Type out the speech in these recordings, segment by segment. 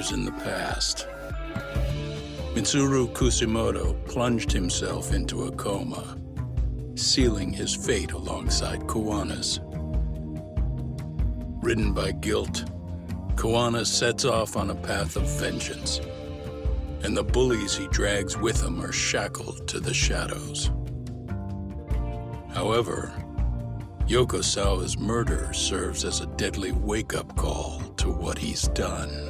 years in the past. Mitsuru Kusumoto plunged himself into a coma, sealing his fate alongside Kuwana's. Ridden by guilt, Kuwana sets off on a path of vengeance, and the bullies he drags with him are shackled to the shadows. However, Yokosawa's murder serves as a deadly wake-up call to what he's done.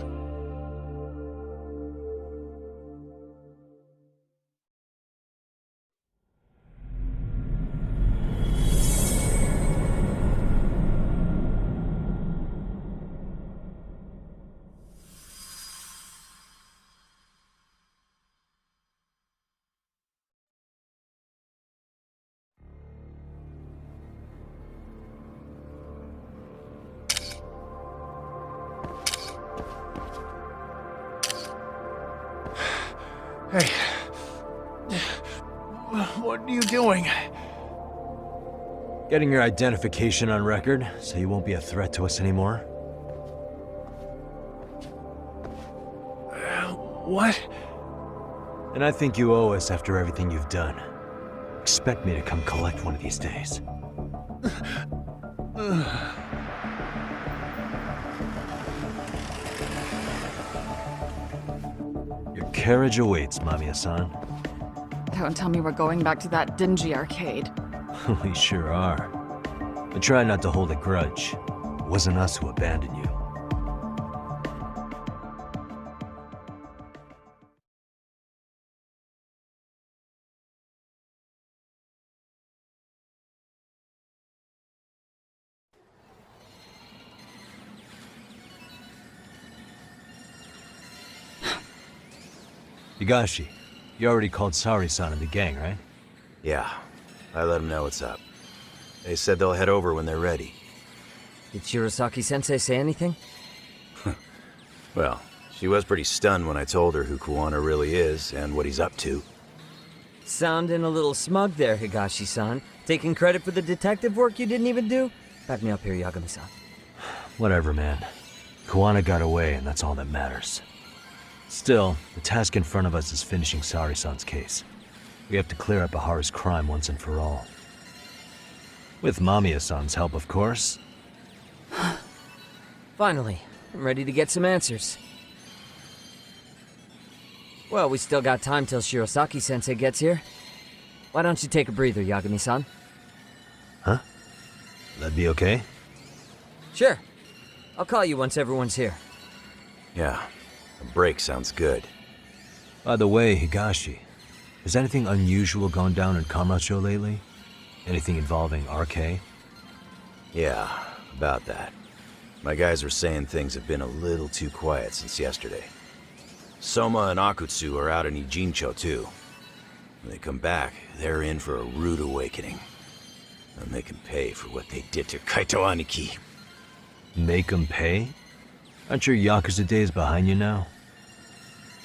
Hey. What are you doing? Getting your identification on record, so you won't be a threat to us anymore. What? And I think you owe us after everything you've done. Expect me to come collect one of these days. Your carriage awaits, Mamiya-san. Don't tell me we're going back to that dingy arcade. We sure are. But try not to hold a grudge. It wasn't us who abandoned you. Higashi, you already called Saori-san and the gang, right? Yeah, I let them know what's up. They said they'll head over when they're ready. Did Shirosaki-sensei say anything? Well, she was pretty stunned when I told her who Kuwana really is and what he's up to. Sounding a little smug there, Higashi-san. Taking credit for the detective work you didn't even do? Back me up here, Yagami-san. Whatever, man. Kuwana got away, and that's all that matters. Still, the task in front of us is finishing Saori-san's case. We have to clear up Ehara's crime once and for all. With Mamiya-san's help, of course. Finally, I'm ready to get some answers. Well, we still got time till Shirosaki-sensei gets here. Why don't you take a breather, Yagami-san? Huh? That'd be okay? Sure. I'll call you once everyone's here. Yeah, a break sounds good. By the way, Higashi, has anything unusual gone down in Kamurocho lately? Anything involving RK? Yeah, about that. My guys were saying things have been a little too quiet since yesterday. Soma and Akutsu are out in Ijincho too. When they come back, they're in for a rude awakening. And they can pay for what they did to Kaito Aniki. Make them pay? Aren't your Yakuza days behind you now?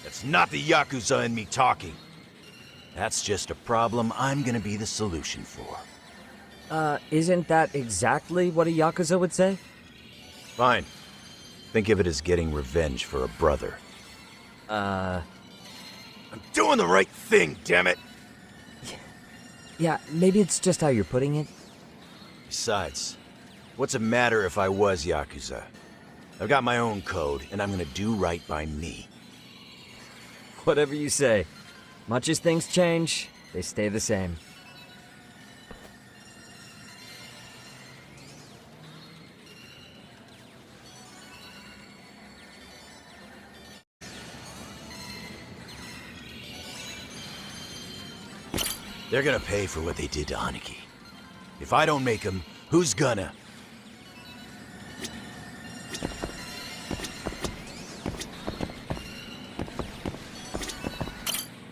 That's not the Yakuza in me talking. That's just a problem I'm gonna be the solution for. Isn't that exactly what a Yakuza would say? Fine. Think of it as getting revenge for a brother. I'm doing the right thing, damn it! Yeah, maybe it's just how you're putting it. Besides, what's it matter if I was Yakuza? I've got my own code, and I'm gonna do right by me. Whatever you say. Much as things change, they stay the same. They're gonna pay for what they did to Aniki. If I don't make them, who's gonna?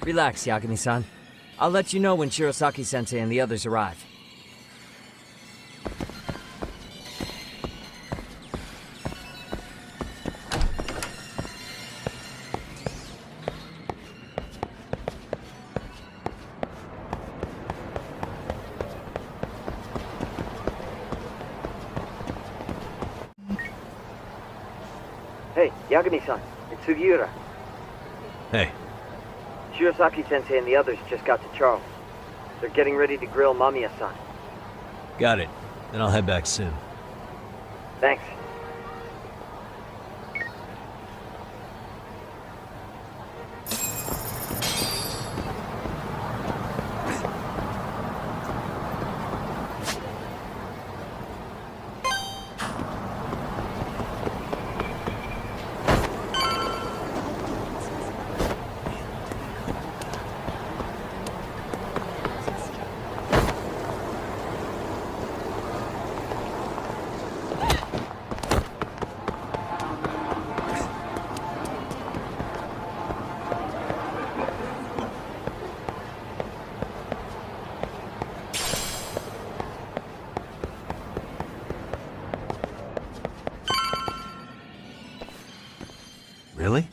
Relax, Yagami-san. I'll let you know when Shirosaki-sensei and the others arrive. Hey, Yagami-san, it's Sugiura. Hey, Shirosaki-sensei and the others just got to Charles. They're getting ready to grill Mamiya-san. got it. Then I'll head back soon. Thanks. Really?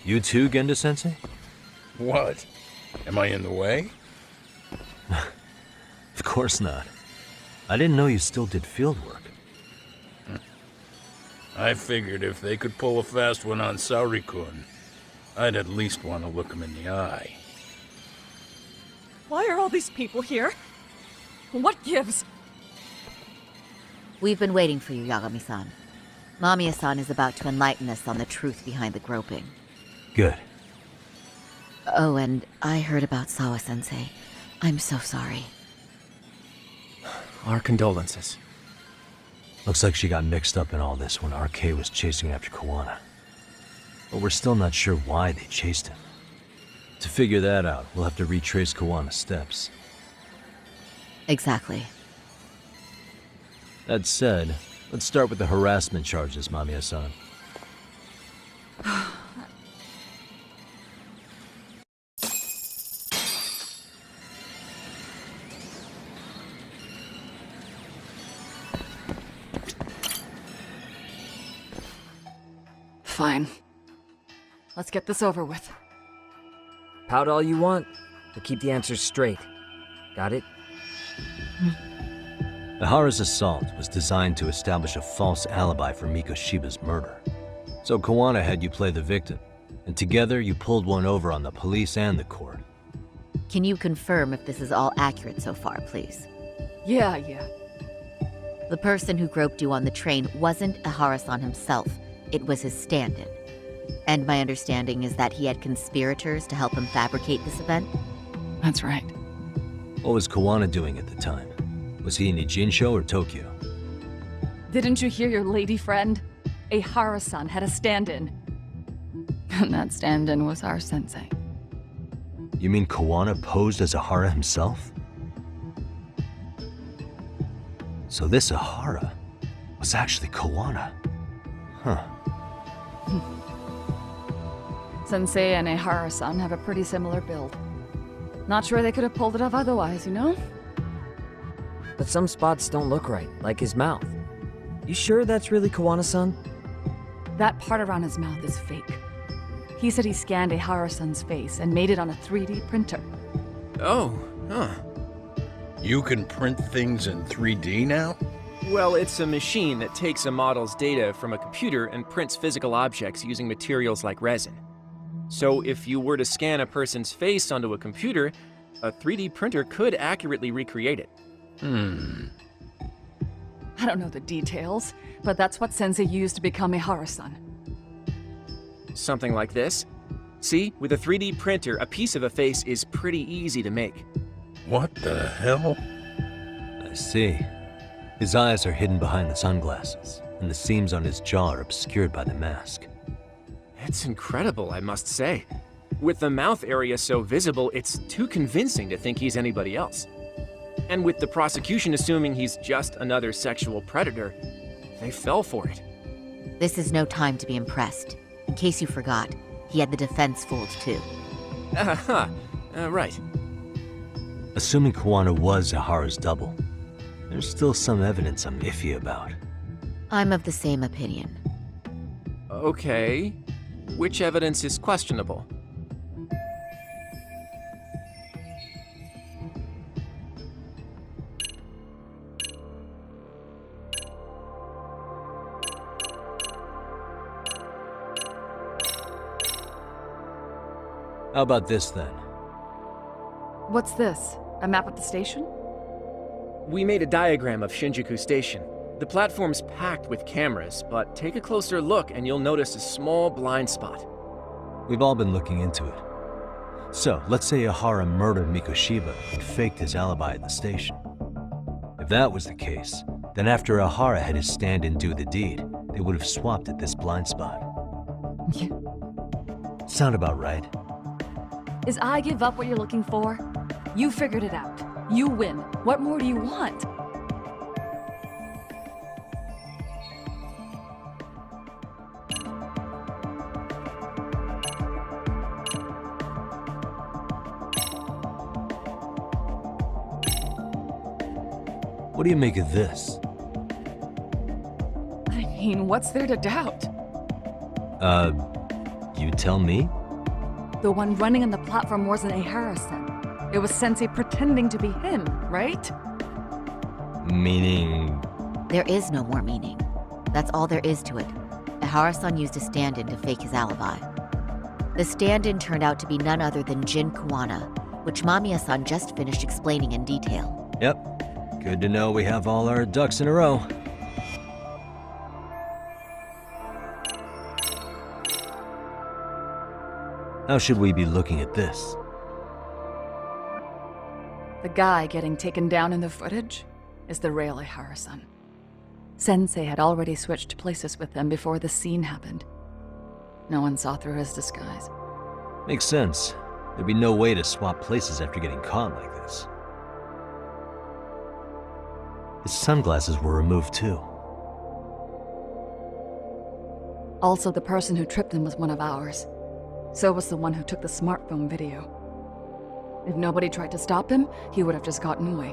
You too, Gendo-sensei? What? Am I in the way? Of course not. I didn't know you still did field work. I figured if they could pull a fast one on Saori-kun, I'd at least want to look him in the eye. Why are all these people here? What gives? We've been waiting for you, Yagami-san. Mamiya-san is about to enlighten us on the truth behind the groping. Good. Oh, and I heard about Sawa-sensei. I'm so sorry. Our condolences. Looks like she got mixed up in all this when RK was chasing after Kawana. But we're still not sure why they chased him. To figure that out, we'll have to retrace Kawana's steps. Exactly. That said, let's start with the harassment charges, Mamiya-san. Fine. Let's get this over with. Pout all you want, but keep the answers straight. Got it? Ehara's assault was designed to establish a false alibi for Mikoshiba's murder. So Kawana had you play the victim, and together you pulled one over on the police and the court. Can you confirm if this is all accurate so far, please? Yeah. The person who groped you on the train wasn't Ehara-san himself. It was his stand-in. And my understanding is that he had conspirators to help him fabricate this event? That's right. What was Kawana doing at the time? Was he in Ijincho or Tokyo? Didn't you hear your lady friend? Ehara-san had a stand-in. And that stand-in was our sensei. You mean Kawana posed as Ehara himself? So this Ehara was actually Kawana. Huh. Sensei and Ehara-san have a pretty similar build. Not sure they could have pulled it off otherwise, you know? But some spots don't look right, like his mouth. You sure that's really Kawana-san? That part around his mouth is fake. He said he scanned Ehara-san's face and made it on a 3D printer. Oh, huh. You can print things in 3D now? Well, it's a machine that takes a model's data from a computer and prints physical objects using materials like resin. So if you were to scan a person's face onto a computer, a 3D printer could accurately recreate it. I don't know the details, but that's what Sensei used to become Ehara-san. Something like this. See, with a 3D printer, a piece of a face is pretty easy to make. What the hell? I see. His eyes are hidden behind the sunglasses, and the seams on his jaw are obscured by the mask. It's incredible, I must say. With the mouth area so visible, it's too convincing to think he's anybody else. And with the prosecution assuming he's just another sexual predator, they fell for it. This is no time to be impressed. In case you forgot, he had the defense fooled too. Right. Assuming Kawana was Ehara's double, there's still some evidence I'm iffy about. I'm of the same opinion. Okay. Which evidence is questionable? How about this then? What's this? A map of the station? We made a diagram of Shinjuku Station. The platform's packed with cameras, but take a closer look and you'll notice a small blind spot. We've all been looking into it. So, let's say Ehara murdered Mikoshiba and faked his alibi at the station. If that was the case, then after Ehara had his stand-in do the deed, they would have swapped at this blind spot. Yeah. Sound about right? Is I give up what you're looking for? You figured it out. You win. What more do you want? What do you make of this? I mean, what's there to doubt? You tell me? The one running on the platform wasn't Ehara-san. It was Sensei pretending to be him, right? Meaning... There is no more meaning. That's all there is to it. Ehara-san used a stand-in to fake his alibi. The stand-in turned out to be none other than Jin Kuwana, which Mamiya-san just finished explaining in detail. Yep. Good to know we have all our ducks in a row. How should we be looking at this? The guy getting taken down in the footage is the real Ehara-san. Sensei had already switched places with them before the scene happened. No one saw through his disguise. Makes sense. There'd be no way to swap places after getting caught like this. His sunglasses were removed too. Also, the person who tripped him was one of ours. So was the one who took the smartphone video. If nobody tried to stop him, he would have just gotten away.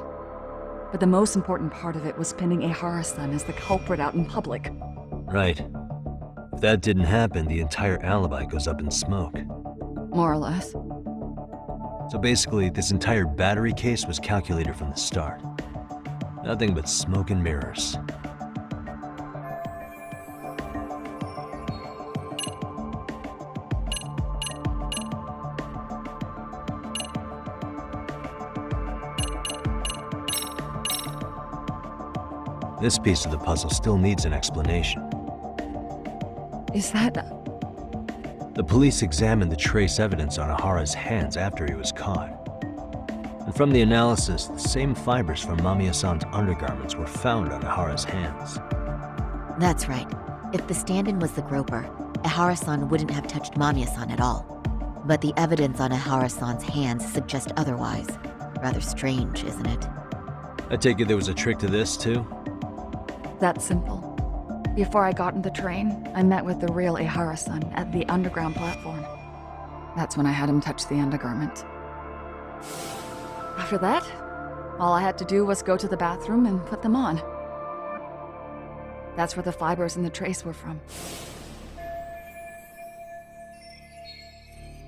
But the most important part of it was pinning Ehara-san as the culprit out in public. Right. If that didn't happen, the entire alibi goes up in smoke. More or less. So basically, this entire battery case was calculated from the start. Nothing but smoke and mirrors. This piece of the puzzle still needs an explanation. Is that... The police examined the trace evidence on Ehara's hands after he was caught. And from the analysis, the same fibers from Mamiya-san's undergarments were found on Ehara's hands. That's right. If the stand-in was the groper, Ehara-san wouldn't have touched Mamiya-san at all. But the evidence on Ehara-san's hands suggests otherwise. Rather strange, isn't it? I take it there was a trick to this, too? That's simple. Before I got in the train, I met with the real Ehara-san at the underground platform. That's when I had him touch the undergarment. After that, all I had to do was go to the bathroom and put them on. That's where the fibers in the trace were from.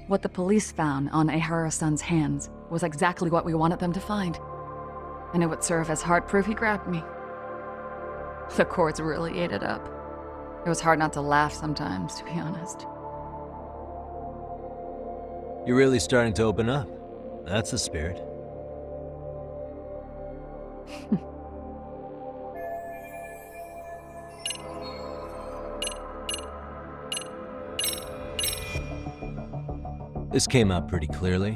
What the police found on Ehara-san's hands was exactly what we wanted them to find. And it would serve as hard proof he grabbed me. The courts really ate it up. It was hard not to laugh sometimes, to be honest. You're really starting to open up. That's the spirit. This came out pretty clearly.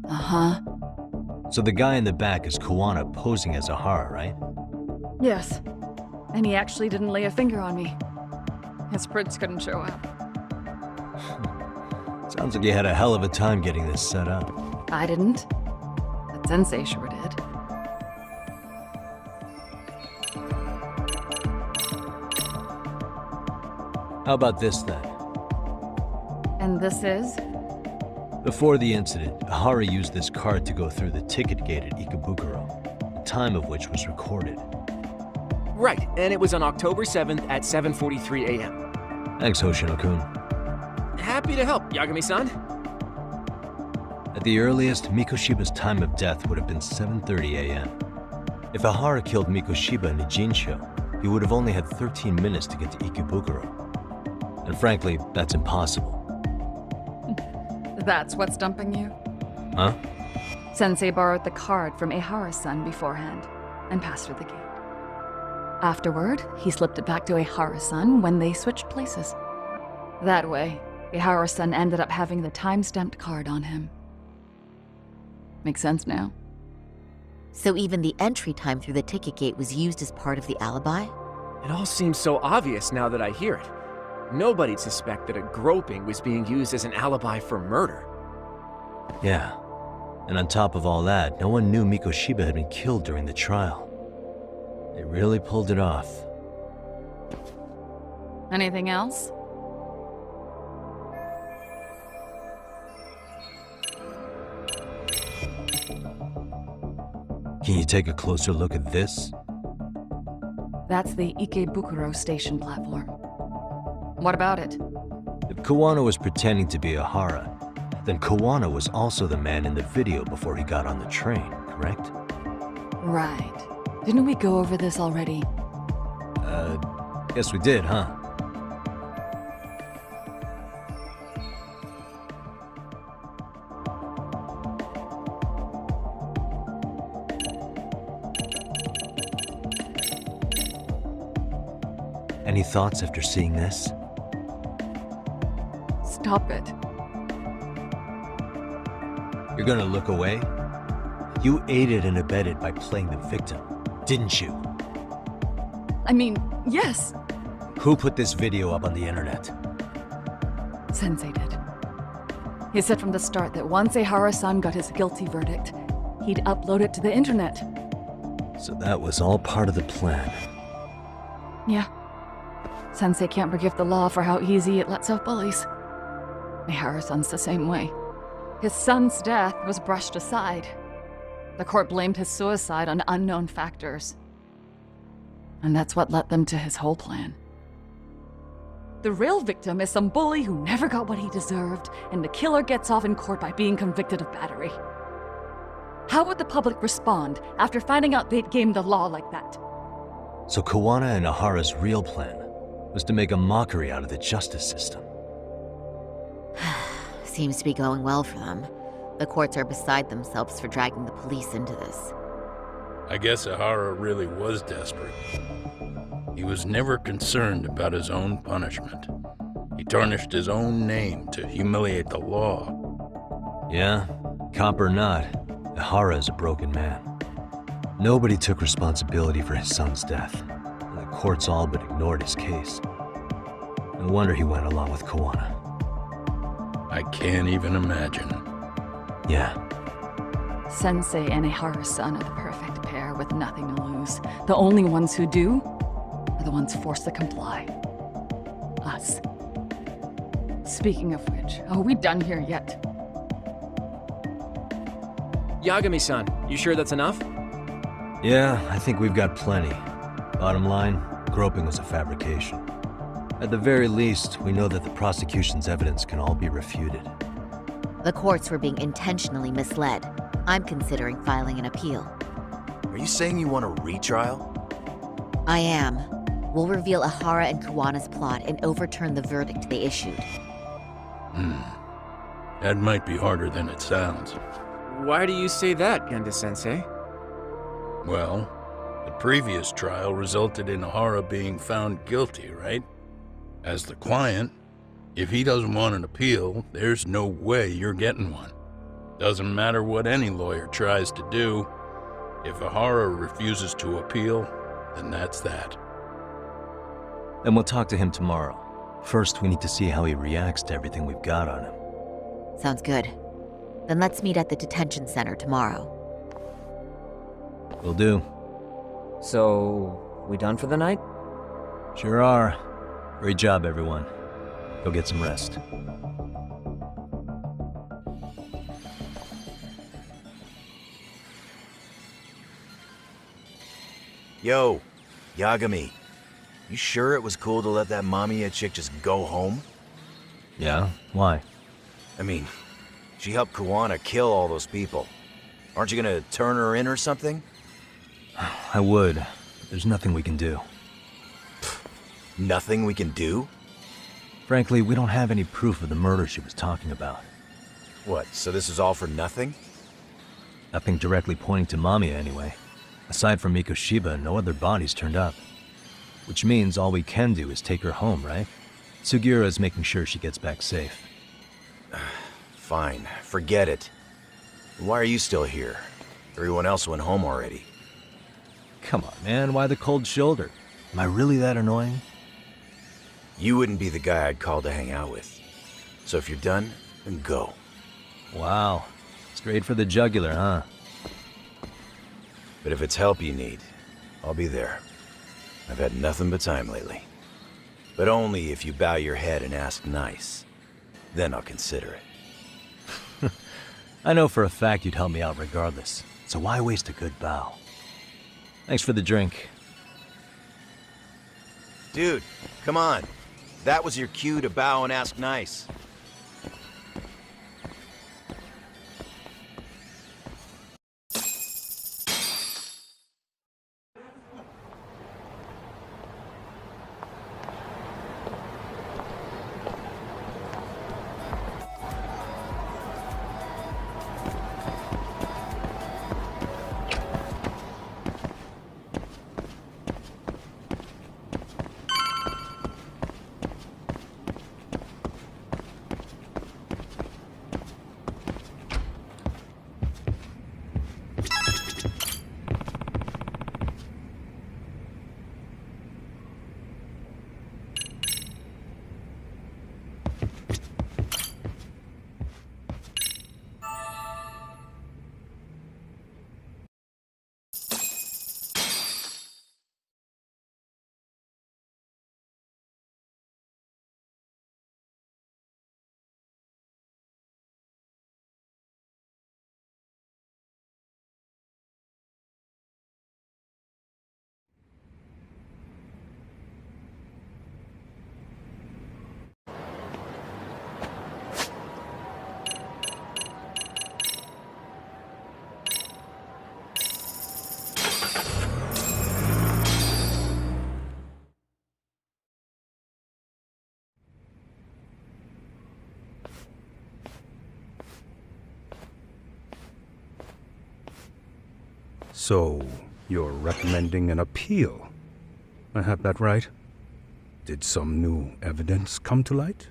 Uh-huh. So the guy in the back is Kuwana posing as Ehara, right? Yes. And he actually didn't lay a finger on me. His prints couldn't show up. Sounds like you had a hell of a time getting this set up. I didn't. But Sensei sure did. How about this then? And this is? Before the incident, Ehara used this card to go through the ticket gate at Ikebukuro, the time of which was recorded. Right, and it was on October 7th at 7:43 a.m. Thanks, Hoshino-kun. Happy to help, Yagami-san. At the earliest, Mikoshiba's time of death would have been 7:30 a.m. If Ehara killed Mikoshiba and Ijincho, he would have only had 13 minutes to get to Ikebukuro. And frankly, that's impossible. That's what's stumping you? Huh? Sensei borrowed the card from Ehara-san beforehand and passed her the gate. Afterward, he slipped it back to Ehara-san when they switched places. That way, Ehara-san ended up having the time-stamped card on him. Makes sense now? So even the entry time through the ticket gate was used as part of the alibi? It all seems so obvious now that I hear it. Nobody'd suspect that a groping was being used as an alibi for murder. Yeah. And on top of all that, no one knew Mikoshiba had been killed during the trial. They really pulled it off. Anything else? Can you take a closer look at this? That's the Ikebukuro station platform. What about it? If Kawana was pretending to be Ehara, then Kawana was also the man in the video before he got on the train, correct? Right. Didn't we go over this already? Guess we did, huh? Any thoughts after seeing this? Stop it. You're gonna look away? You aided and abetted by playing the victim, didn't you? I mean, yes. Who put this video up on the internet? Sensei did. He said from the start that once Ehara-san got his guilty verdict, he'd upload it to the internet. So that was all part of the plan. Yeah. Sensei can't forgive the law for how easy it lets off bullies. Ehara-san's the same way. His son's death was brushed aside. The court blamed his suicide on unknown factors. And that's what led them to his whole plan. The real victim is some bully who never got what he deserved, and the killer gets off in court by being convicted of battery. How would the public respond after finding out they'd gamed the law like that? So Kawana and Ahara's real plan was to make a mockery out of the justice system. Seems to be going well for them. The courts are beside themselves for dragging the police into this. I guess Ehara really was desperate. He was never concerned about his own punishment. He tarnished his own name to humiliate the law. Yeah, cop or not, Ehara is a broken man. Nobody took responsibility for his son's death, and the courts all but ignored his case. No wonder he went along with Kawana. I can't even imagine. Yeah. Sensei and Ehara-san are the perfect pair with nothing to lose. The only ones who do are the ones forced to comply. Us. Speaking of which, are we done here yet? Yagami-san, you sure that's enough? Yeah, I think we've got plenty. Bottom line, groping was a fabrication. At the very least, we know that the prosecution's evidence can all be refuted. The courts were being intentionally misled. I'm considering filing an appeal. Are you saying you want a retrial? I am. We'll reveal Ehara and Kawana's plot and overturn the verdict they issued. That might be harder than it sounds. Why do you say that, Genda-sensei? Well, the previous trial resulted in Ehara being found guilty, right? As the client, if he doesn't want an appeal, there's no way you're getting one. Doesn't matter what any lawyer tries to do. If Ehara refuses to appeal, then that's that. Then we'll talk to him tomorrow. First, we need to see how he reacts to everything we've got on him. Sounds good. Then let's meet at the detention center tomorrow. Will do. So, we done for the night? Sure are. Great job, everyone. Go get some rest. Yo, Yagami. You sure it was cool to let that Mamiya chick just go home? Yeah? Why? I mean, she helped Kawana kill all those people. Aren't you gonna turn her in or something? I would, but there's nothing we can do. Nothing we can do? Frankly, we don't have any proof of the murder she was talking about. What, so this is all for nothing? Nothing directly pointing to Mamiya anyway. Aside from Mikoshiba, no other bodies turned up. Which means all we can do is take her home, right? Sugiura is making sure she gets back safe. Fine, forget it. Why are you still here? Everyone else went home already. Come on, man, why the cold shoulder? Am I really that annoying? You wouldn't be the guy I'd call to hang out with. So if you're done, then go. Wow, straight for the jugular, huh? But if it's help you need, I'll be there. I've had nothing but time lately. But only if you bow your head and ask nice. Then I'll consider it. I know for a fact you'd help me out regardless, so why waste a good bow? Thanks for the drink. Dude, come on. That was your cue to bow and ask nice. So, you're recommending an appeal? I have that right? Did some new evidence come to light?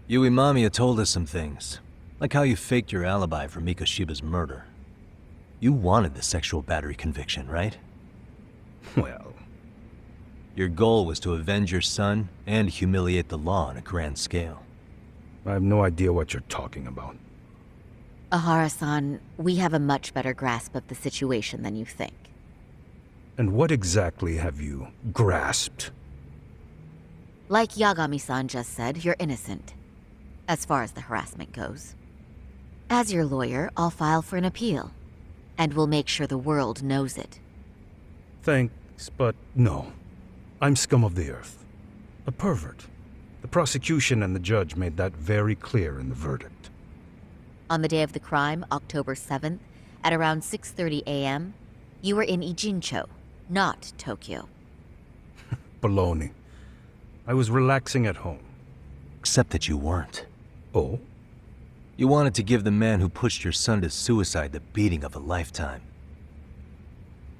Yui Mamiya told us some things, like how you faked your alibi for Mikoshiba's murder. You wanted the sexual battery conviction, right? Well... Your goal was to avenge your son and humiliate the law on a grand scale. I have no idea what you're talking about. Ehara-san, we have a much better grasp of the situation than you think. And what exactly have you grasped? Like Yagami-san just said, you're innocent. As far as the harassment goes. As your lawyer, I'll file for an appeal. And we'll make sure the world knows it. Thanks, but no. I'm scum of the earth. A pervert. The prosecution and the judge made that very clear in the verdict. On the day of the crime, October 7th, at around 6:30 a.m., you were in Ijincho, not Tokyo. Baloney. I was relaxing at home. Except that you weren't. Oh? You wanted to give the man who pushed your son to suicide the beating of a lifetime.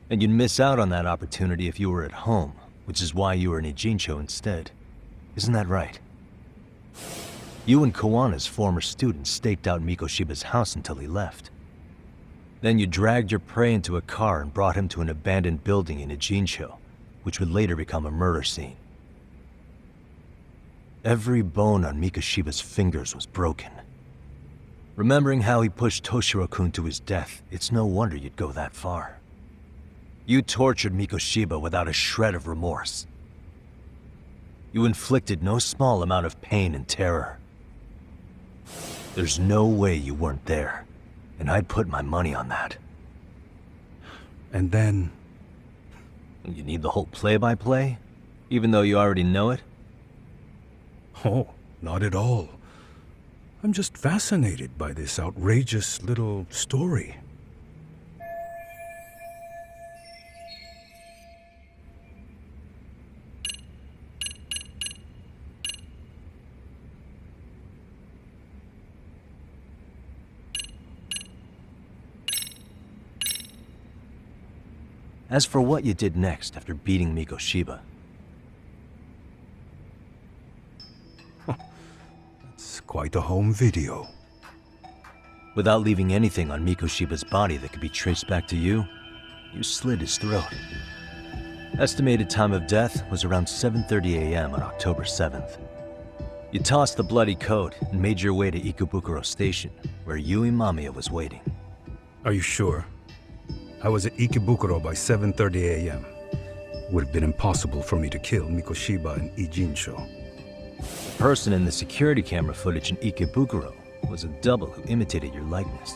And you'd miss out on that opportunity if you were at home, which is why you were in Ijincho instead. Isn't that right? You and Kawana's former student staked out Mikoshiba's house until he left. Then you dragged your prey into a car and brought him to an abandoned building in Ijincho, which would later become a murder scene. Every bone on Mikoshiba's fingers was broken. Remembering how he pushed Toshiro-kun to his death, it's no wonder you'd go that far. You tortured Mikoshiba without a shred of remorse. You inflicted no small amount of pain and terror. There's no way you weren't there, and I'd put my money on that. And then... You need the whole play-by-play, even though you already know it? Oh, not at all. I'm just fascinated by this outrageous little story. As for what you did next after beating Mikoshiba, It's quite a home video. without leaving anything on Mikoshiba's body that could be traced back to you, you slit his throat. Estimated time of death was around 7:30 a.m. on October 7th. You tossed the bloody coat and made your way to Ikebukuro Station, where Yui Mamiya was waiting. Are you sure? I was at Ikebukuro by 7:30 a.m. Would have been impossible for me to kill Mikoshiba and Ijincho. The person in the security camera footage in Ikebukuro was a double who imitated your likeness.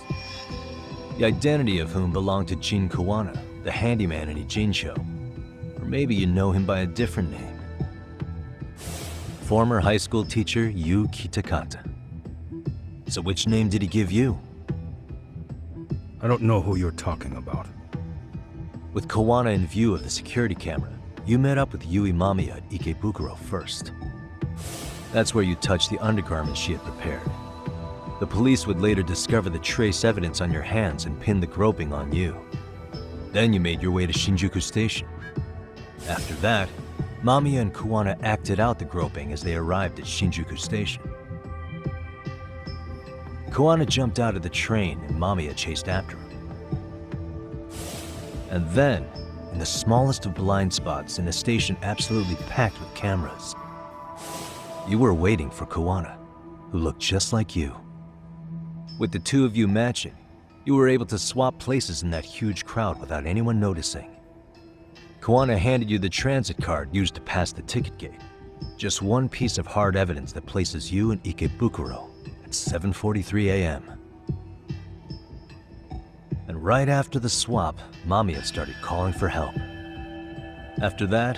The identity of whom belonged to Jin Kawana, the handyman in Ijincho. Or maybe you know him by a different name. Former high school teacher Yu Kitakata. So which name did he give you? I don't know who you're talking about. With Kawana in view of the security camera, you met up with Yui Mamiya at Ikebukuro first. That's where you touched the undergarments she had prepared. The police would later discover the trace evidence on your hands and pin the groping on you. Then you made your way to Shinjuku Station. After that, Mamiya and Kawana acted out the groping as they arrived at Shinjuku Station. Kawana jumped out of the train and Mamiya chased after him. And then, in the smallest of blind spots in a station absolutely packed with cameras, you were waiting for Kawana, who looked just like you. With the two of you matching, you were able to swap places in that huge crowd without anyone noticing. Kawana handed you the transit card used to pass the ticket gate. Just one piece of hard evidence that places you in Ikebukuro at 7:43 a.m. And right after the swap, Mamiya started calling for help. After that,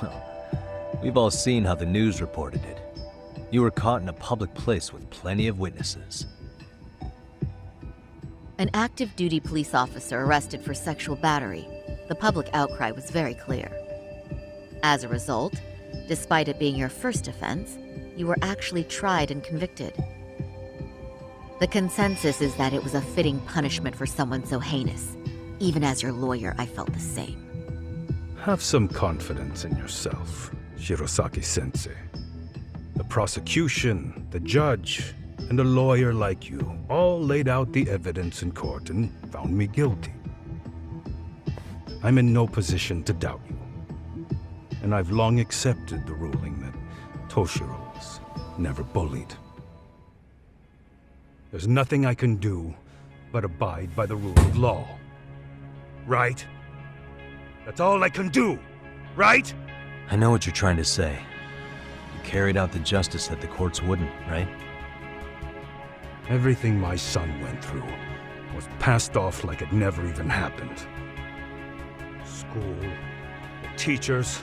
well, we've all seen how the news reported it. You were caught in a public place with plenty of witnesses. An active duty police officer arrested for sexual battery. The public outcry was very clear. As a result, despite it being your first offense, you were actually tried and convicted. The consensus is that it was a fitting punishment for someone so heinous. Even as your lawyer, I felt the same. Have some confidence in yourself, Shirosaki-sensei. The prosecution, the judge, and a lawyer like you all laid out the evidence in court and found me guilty. I'm in no position to doubt you. And I've long accepted the ruling that Toshiro was never bullied. There's nothing I can do but abide by the rule of law. Right? That's all I can do, right? I know what you're trying to say. You carried out the justice that the courts wouldn't, right? Everything my son went through was passed off like it never even happened. School, the teachers,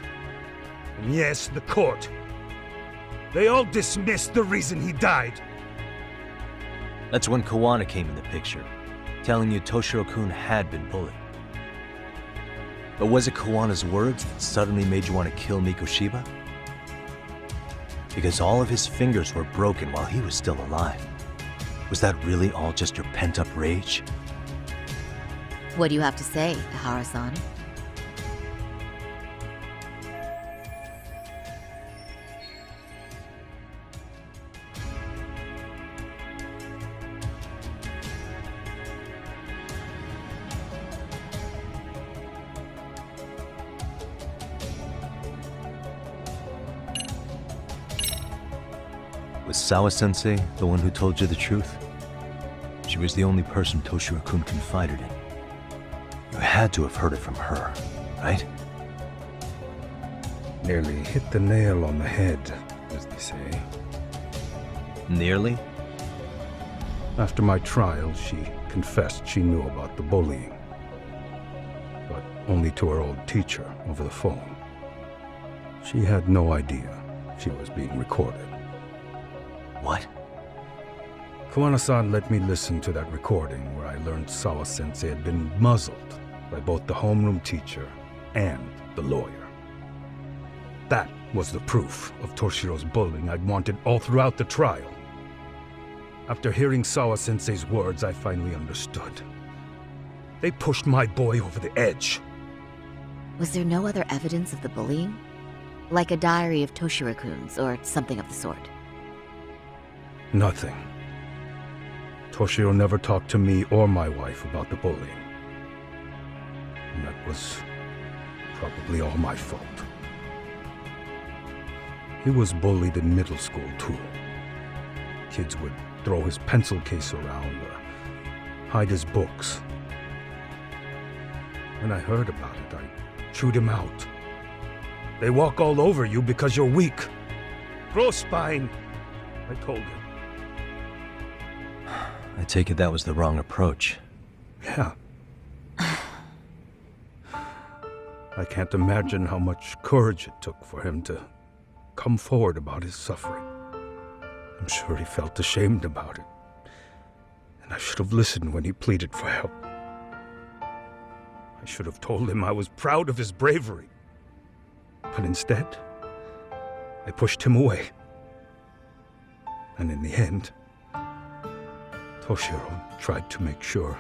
and yes, the court. They all dismissed the reason he died. That's when Kawana came in the picture, telling you Toshiro-kun had been bullied. But was it Kawana's words that suddenly made you want to kill Mikoshiba? Because all of his fingers were broken while he was still alive. Was that really all just your pent-up rage? What do you have to say, Ehara-san? Was Sawa-sensei the one who told you the truth? She was the only person Toshiro-kun confided in. You had to have heard it from her, right? Nearly hit the nail on the head, as they say. Nearly? After my trial, she confessed she knew about the bullying. But only to her old teacher over the phone. She had no idea she was being recorded. What? Kawana-san let me listen to that recording where I learned Sawa-sensei had been muzzled by both the homeroom teacher and the lawyer. That was the proof of Toshiro's bullying I'd wanted all throughout the trial. After hearing Sawa-sensei's words, I finally understood. They pushed my boy over the edge. Was there no other evidence of the bullying? Like a diary of Toshiro-kun's or something of the sort? Nothing. Toshiro never talked to me or my wife about the bullying. And that was probably all my fault. He was bullied in middle school, too. Kids would throw his pencil case around or hide his books. When I heard about it, I chewed him out. They walk all over you because you're weak. Grow spine, I told him. I take it that was the wrong approach. Yeah. I can't imagine how much courage it took for him to come forward about his suffering. I'm sure he felt ashamed about it. And I should have listened when he pleaded for help. I should have told him I was proud of his bravery. But instead, I pushed him away. And in the end, Toshiro tried to make sure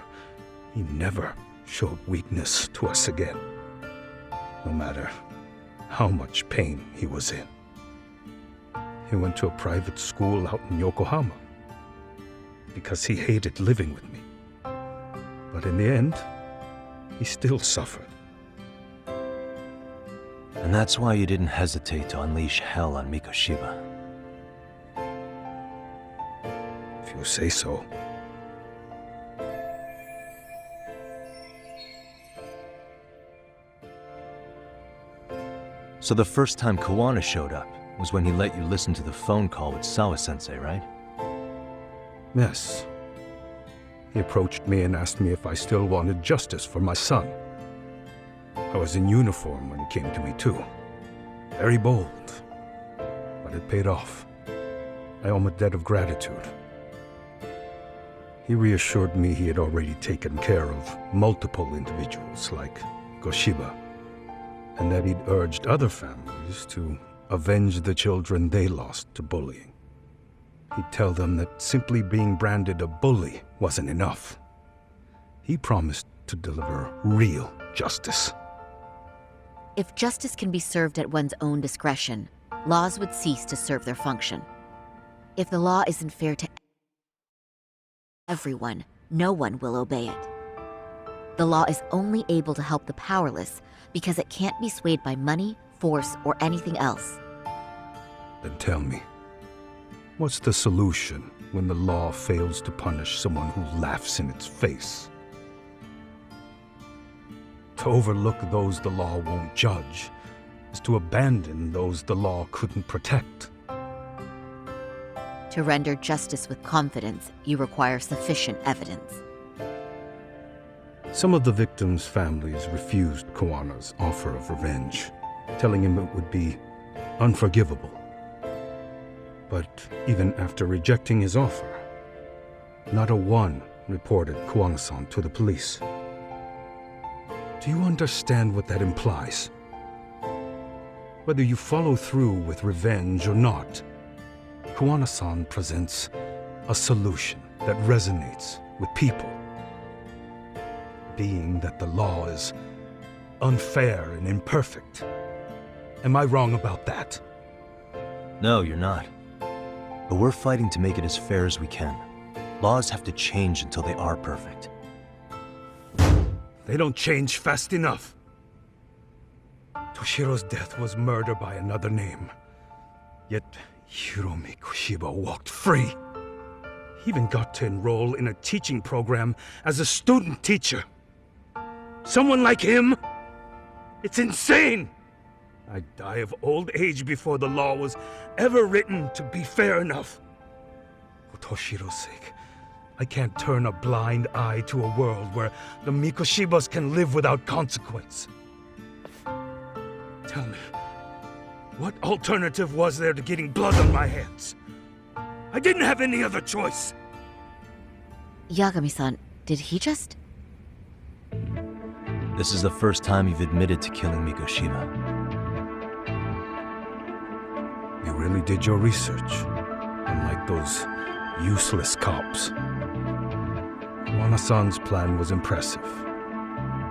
he never showed weakness to us again, no matter how much pain he was in. He went to a private school out in Yokohama because he hated living with me. But in the end, he still suffered. And that's why you didn't hesitate to unleash hell on Mikoshiba. If you say so. So the first time Kawana showed up was when he let you listen to the phone call with Sawa-sensei, right? Yes. He approached me and asked me if I still wanted justice for my son. I was in uniform when he came to me too. Very bold. But it paid off. I owe him a debt of gratitude. He reassured me he had already taken care of multiple individuals like Goshiba, and that he'd urged other families to avenge the children they lost to bullying. He'd tell them that simply being branded a bully wasn't enough. He promised to deliver real justice. If justice can be served at one's own discretion, laws would cease to serve their function. If the law isn't fair to everyone, no one will obey it. The law is only able to help the powerless because it can't be swayed by money, force, or anything else. Then tell me, what's the solution when the law fails to punish someone who laughs in its face? To overlook those the law won't judge is to abandon those the law couldn't protect. To render justice with confidence, you require sufficient evidence. Some of the victims' families refused Kawana's offer of revenge, telling him it would be unforgivable. But even after rejecting his offer, not a one reported Kawana-san to the police. Do you understand what that implies? Whether you follow through with revenge or not, Kawana-san presents a solution that resonates with people. Being that the law is unfair and imperfect. Am I wrong about that? No, you're not. But we're fighting to make it as fair as we can. Laws have to change until they are perfect. They don't change fast enough. Toshiro's death was murder by another name. Yet Hiromi Koshiba walked free. He even got to enroll in a teaching program as a student teacher. Someone like him? It's insane! I'd die of old age before the law was ever written to be fair enough. For Toshiro's sake, I can't turn a blind eye to a world where the Mikoshibas can live without consequence. Tell me, what alternative was there to getting blood on my hands? I didn't have any other choice. Yagami-san, did he just... This is the first time you've admitted to killing Mikoshiba. You really did your research, unlike those useless cops. Kawana-san's plan was impressive,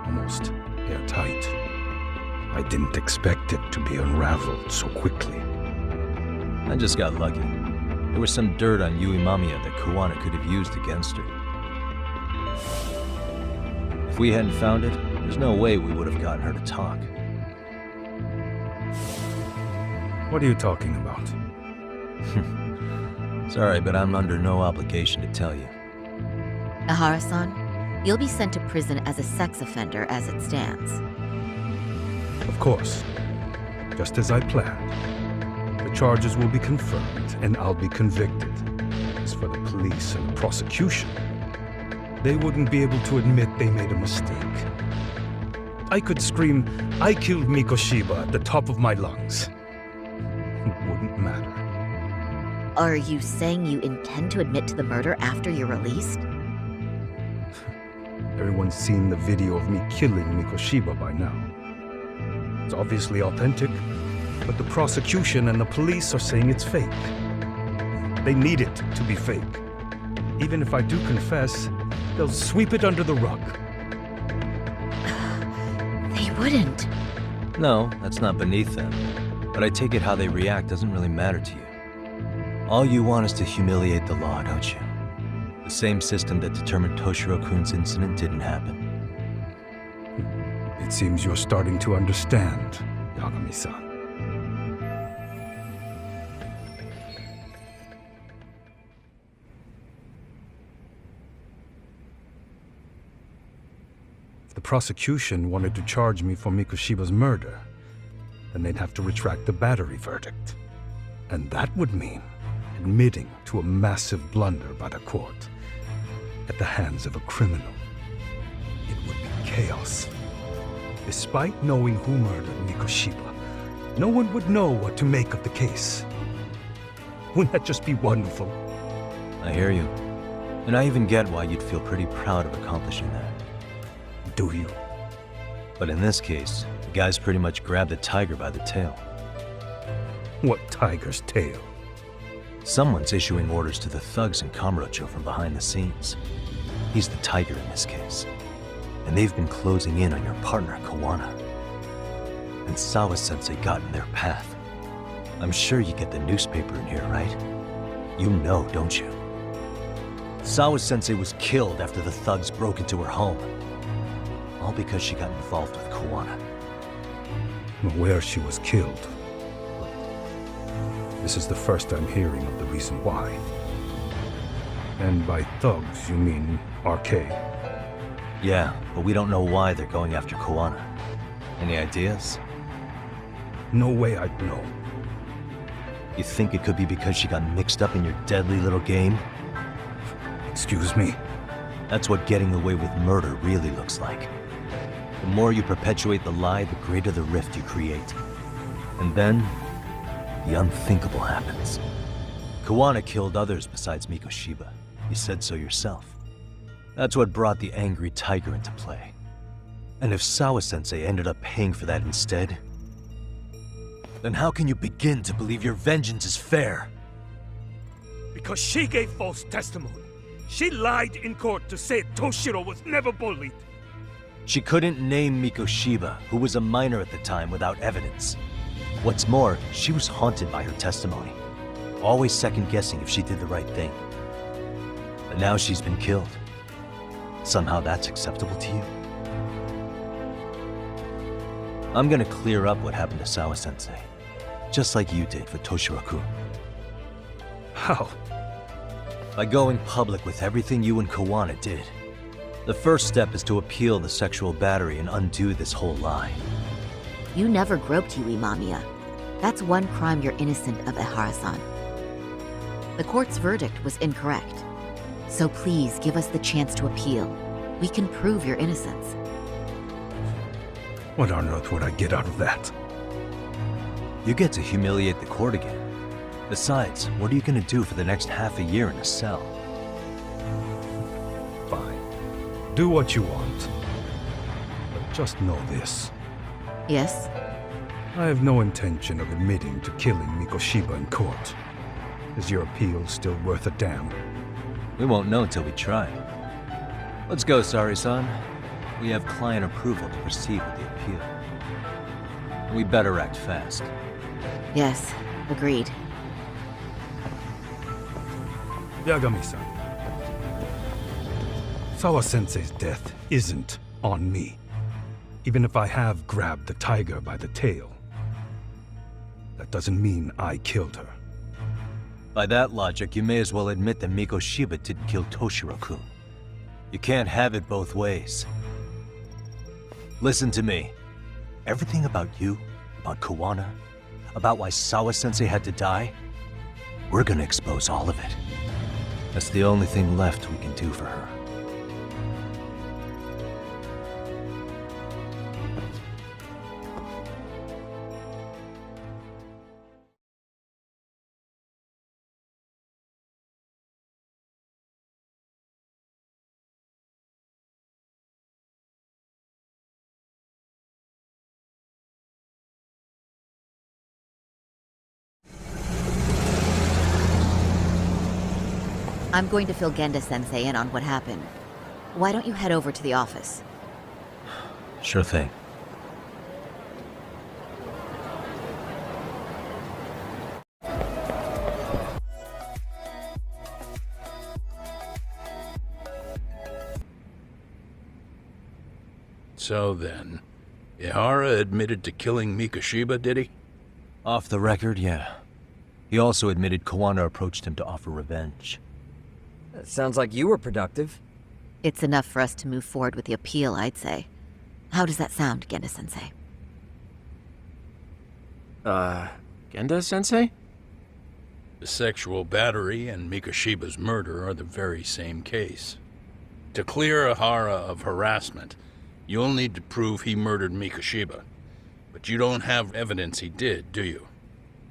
almost airtight. I didn't expect it to be unraveled so quickly. I just got lucky. There was some dirt on Yui Mamiya that Kuwana could have used against her. If we hadn't found it, there's no way we would have gotten her to talk. What are you talking about? Sorry, but I'm under no obligation to tell you. Ehara-san, you'll be sent to prison as a sex offender as it stands. Of course. Just as I planned. The charges will be confirmed, and I'll be convicted. As for the police and the prosecution, they wouldn't be able to admit they made a mistake. I could scream, "I killed Mikoshiba" at the top of my lungs. It wouldn't matter. Are you saying you intend to admit to the murder after you're released? Everyone's seen the video of me killing Mikoshiba by now. It's obviously authentic, but the prosecution and the police are saying it's fake. They need it to be fake. Even if I do confess, they'll sweep it under the rug. They wouldn't. No, that's not beneath them. But I take it how they react doesn't really matter to you. All you want is to humiliate the law, don't you? The same system that determined Toshiro-kun's incident didn't happen. It seems you're starting to understand, Yagami-san. If the prosecution wanted to charge me for Mikoshiba's murder, then they'd have to retract the battery verdict. And that would mean admitting to a massive blunder by the court at the hands of a criminal. It would be chaos. Despite knowing who murdered Mikoshiba, no one would know what to make of the case. Wouldn't that just be wonderful? I hear you. And I even get why you'd feel pretty proud of accomplishing that. Do you? But in this case, the guys pretty much grabbed the tiger by the tail. What tiger's tail? Someone's issuing orders to the thugs in Kamurocho from behind the scenes. He's the tiger in this case. And they've been closing in on your partner, Kuwana. And Sawa-sensei got in their path. I'm sure you get the newspaper in here, right? You know, don't you? Sawa-sensei was killed after the thugs broke into her home. All because she got involved with Kuwana. Where she was killed. This is the first I'm hearing of the reason why. And by thugs, you mean RK? Yeah, but we don't know why they're going after Kuwana. Any ideas? No way I'd know. You think it could be because she got mixed up in your deadly little game? Excuse me? That's what getting away with murder really looks like. The more you perpetuate the lie, the greater the rift you create. And then, the unthinkable happens. Kuwana killed others besides Mikoshiba. You said so yourself. That's what brought the angry tiger into play. And if Sawa-sensei ended up paying for that instead, then how can you begin to believe your vengeance is fair? Because she gave false testimony. She lied in court to say Toshiro was never bullied. She couldn't name Mikoshiba, who was a minor at the time, without evidence. What's more, she was haunted by her testimony, always second-guessing if she did the right thing. But now she's been killed. Somehow that's acceptable to you? I'm gonna clear up what happened to Sawa-sensei, just like you did for Toshiro-kun. How? By going public with everything you and Kuwana did. The first step is to appeal the sexual battery and undo this whole lie. You never groped Yui Mamiya. That's one crime you're innocent of, Ehara-san. The court's verdict was incorrect. So please give us the chance to appeal. We can prove your innocence. What on earth would I get out of that? You get to humiliate the court again. Besides, what are you gonna do for the next half a year in a cell? Fine. Do what you want. But just know this. Yes? I have no intention of admitting to killing Mikoshiba in court. Is your appeal still worth a damn? We won't know until we try. Let's go, Saori-san. We have client approval to proceed with the appeal. We better act fast. Yes, agreed. Yagami-san. Sawa-sensei's death isn't on me. Even if I have grabbed the tiger by the tail, that doesn't mean I killed her. By that logic, you may as well admit that Miko Shiba didn't kill Toshiro-kun. You can't have it both ways. Listen to me. Everything about you, about Kawana, about why Sawa-sensei had to die, we're gonna expose all of it. That's the only thing left we can do for her. I'm going to fill Genda-sensei in on what happened. Why don't you head over to the office? Sure thing. So then, Ehara admitted to killing Mikoshiba, did he? Off the record, yeah. He also admitted Kawana approached him to offer revenge. That sounds like you were productive. It's enough for us to move forward with the appeal, I'd say. How does that sound, Genda-sensei? Genda-sensei? The sexual battery and Mikoshiba's murder are the very same case. To clear Ehara of harassment, you'll need to prove he murdered Mikoshiba. But you don't have evidence he did, do you?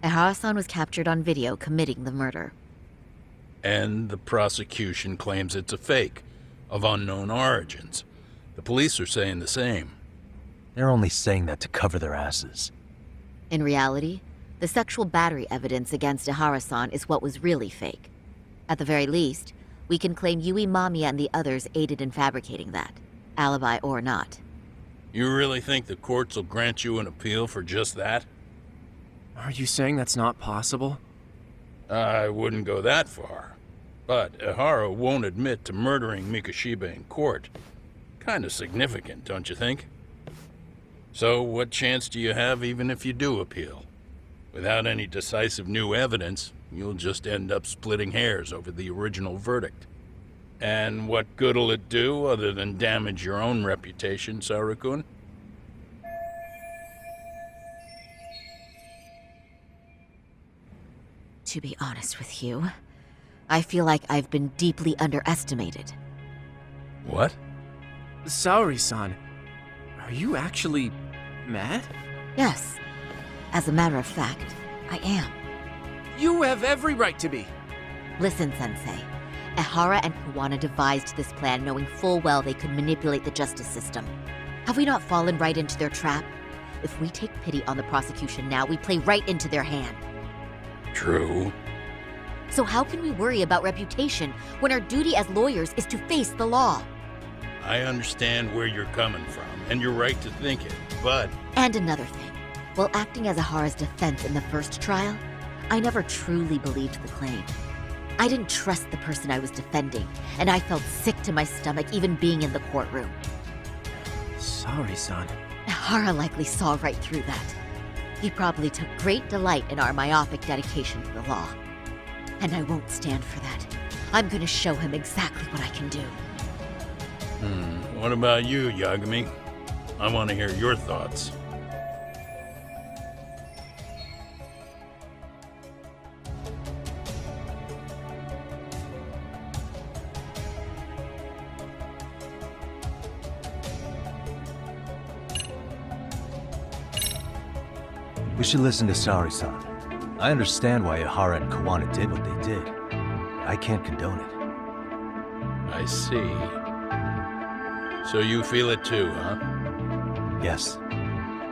Ehara-san was captured on video committing the murder. And the prosecution claims it's a fake, of unknown origins. The police are saying the same. They're only saying that to cover their asses. In reality, the sexual battery evidence against Ehara-san is what was really fake. At the very least, we can claim Yui Mamiya and the others aided in fabricating that, alibi or not. You really think the courts will grant you an appeal for just that? Are you saying that's not possible? I wouldn't go that far. But Ehara won't admit to murdering Mikoshiba in court. Kinda significant, don't you think? So what chance do you have even if you do appeal? Without any decisive new evidence, you'll just end up splitting hairs over the original verdict. And what good'll it do other than damage your own reputation, Saori-kun? To be honest with you, I feel like I've been deeply underestimated. What? Saori-san, are you actually mad? Yes. As a matter of fact, I am. You have every right to be. Listen, Sensei. Ehara and Kawana devised this plan knowing full well they could manipulate the justice system. Have we not fallen right into their trap? If we take pity on the prosecution now, we play right into their hand. True. So how can we worry about reputation when our duty as lawyers is to face the law? I understand where you're coming from, and you're right to think it, but... And another thing. While acting as Ehara's defense in the first trial, I never truly believed the claim. I didn't trust the person I was defending, and I felt sick to my stomach even being in the courtroom. Saori-san. Ehara likely saw right through that. He probably took great delight in our myopic dedication to the law. And I won't stand for that. I'm gonna show him exactly what I can do. What about you, Yagami? I want to hear your thoughts. We should listen to Saori-san. I understand why Ehara and Kawana did what they did. I can't condone it. I see. So you feel it too, huh? Yes.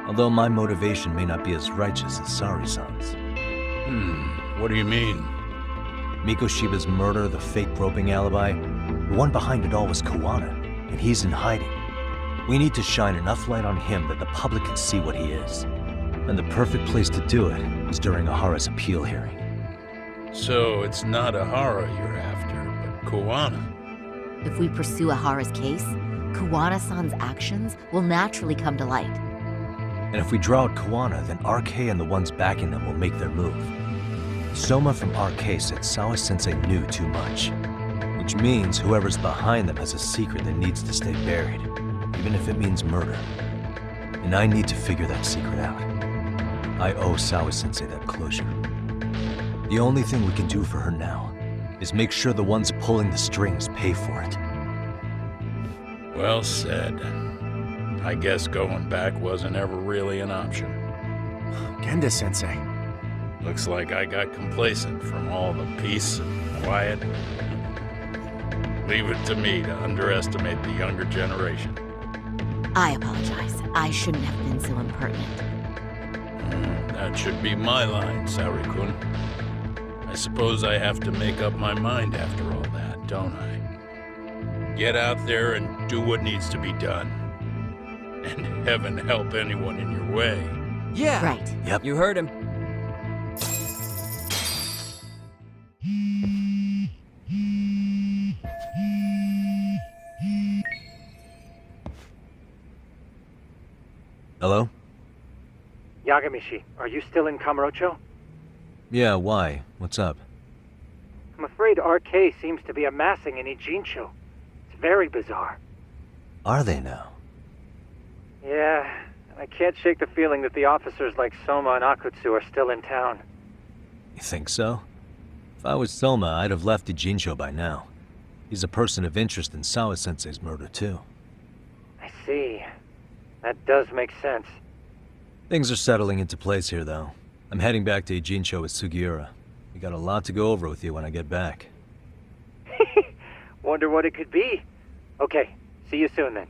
Although my motivation may not be as righteous as Saori-san's. What do you mean? Mikoshiba's murder, the fake groping alibi, the one behind it all was Kawana, and he's in hiding. We need to shine enough light on him that the public can see what he is. And the perfect place to do it is during Ehara's appeal hearing. So it's not Ehara you're after, but Kuwana. If we pursue Ehara's case, Kuwana-san's actions will naturally come to light. And if we draw out Kuwana, then RK and the ones backing them will make their move. Soma from RK said Sawa-sensei knew too much, which means whoever's behind them has a secret that needs to stay buried, even if it means murder. And I need to figure that secret out. I owe Sawa-sensei that closure. The only thing we can do for her now is make sure the ones pulling the strings pay for it. Well said. I guess going back wasn't ever really an option. Genda-sensei. Looks like I got complacent from all the peace and quiet. Leave it to me to underestimate the younger generation. I apologize. I shouldn't have been so impertinent. That should be my line, Saori-kun. I suppose I have to make up my mind after all that, don't I? Get out there and do what needs to be done. And heaven help anyone in your way. Yeah! Right. Yep. You heard him. Hello? Yagami-shi, are you still in Kamurocho? Yeah, why? What's up? I'm afraid RK seems to be amassing in Ijincho. It's very bizarre. Are they now? Yeah, and I can't shake the feeling that the officers like Soma and Akutsu are still in town. You think so? If I was Soma, I'd have left Ijincho by now. He's a person of interest in Sawa-sensei's murder, too. I see. That does make sense. Things are settling into place here, though. I'm heading back to Ijincho with Sugiura. We got a lot to go over with you when I get back. Wonder what it could be. Okay, see you soon then.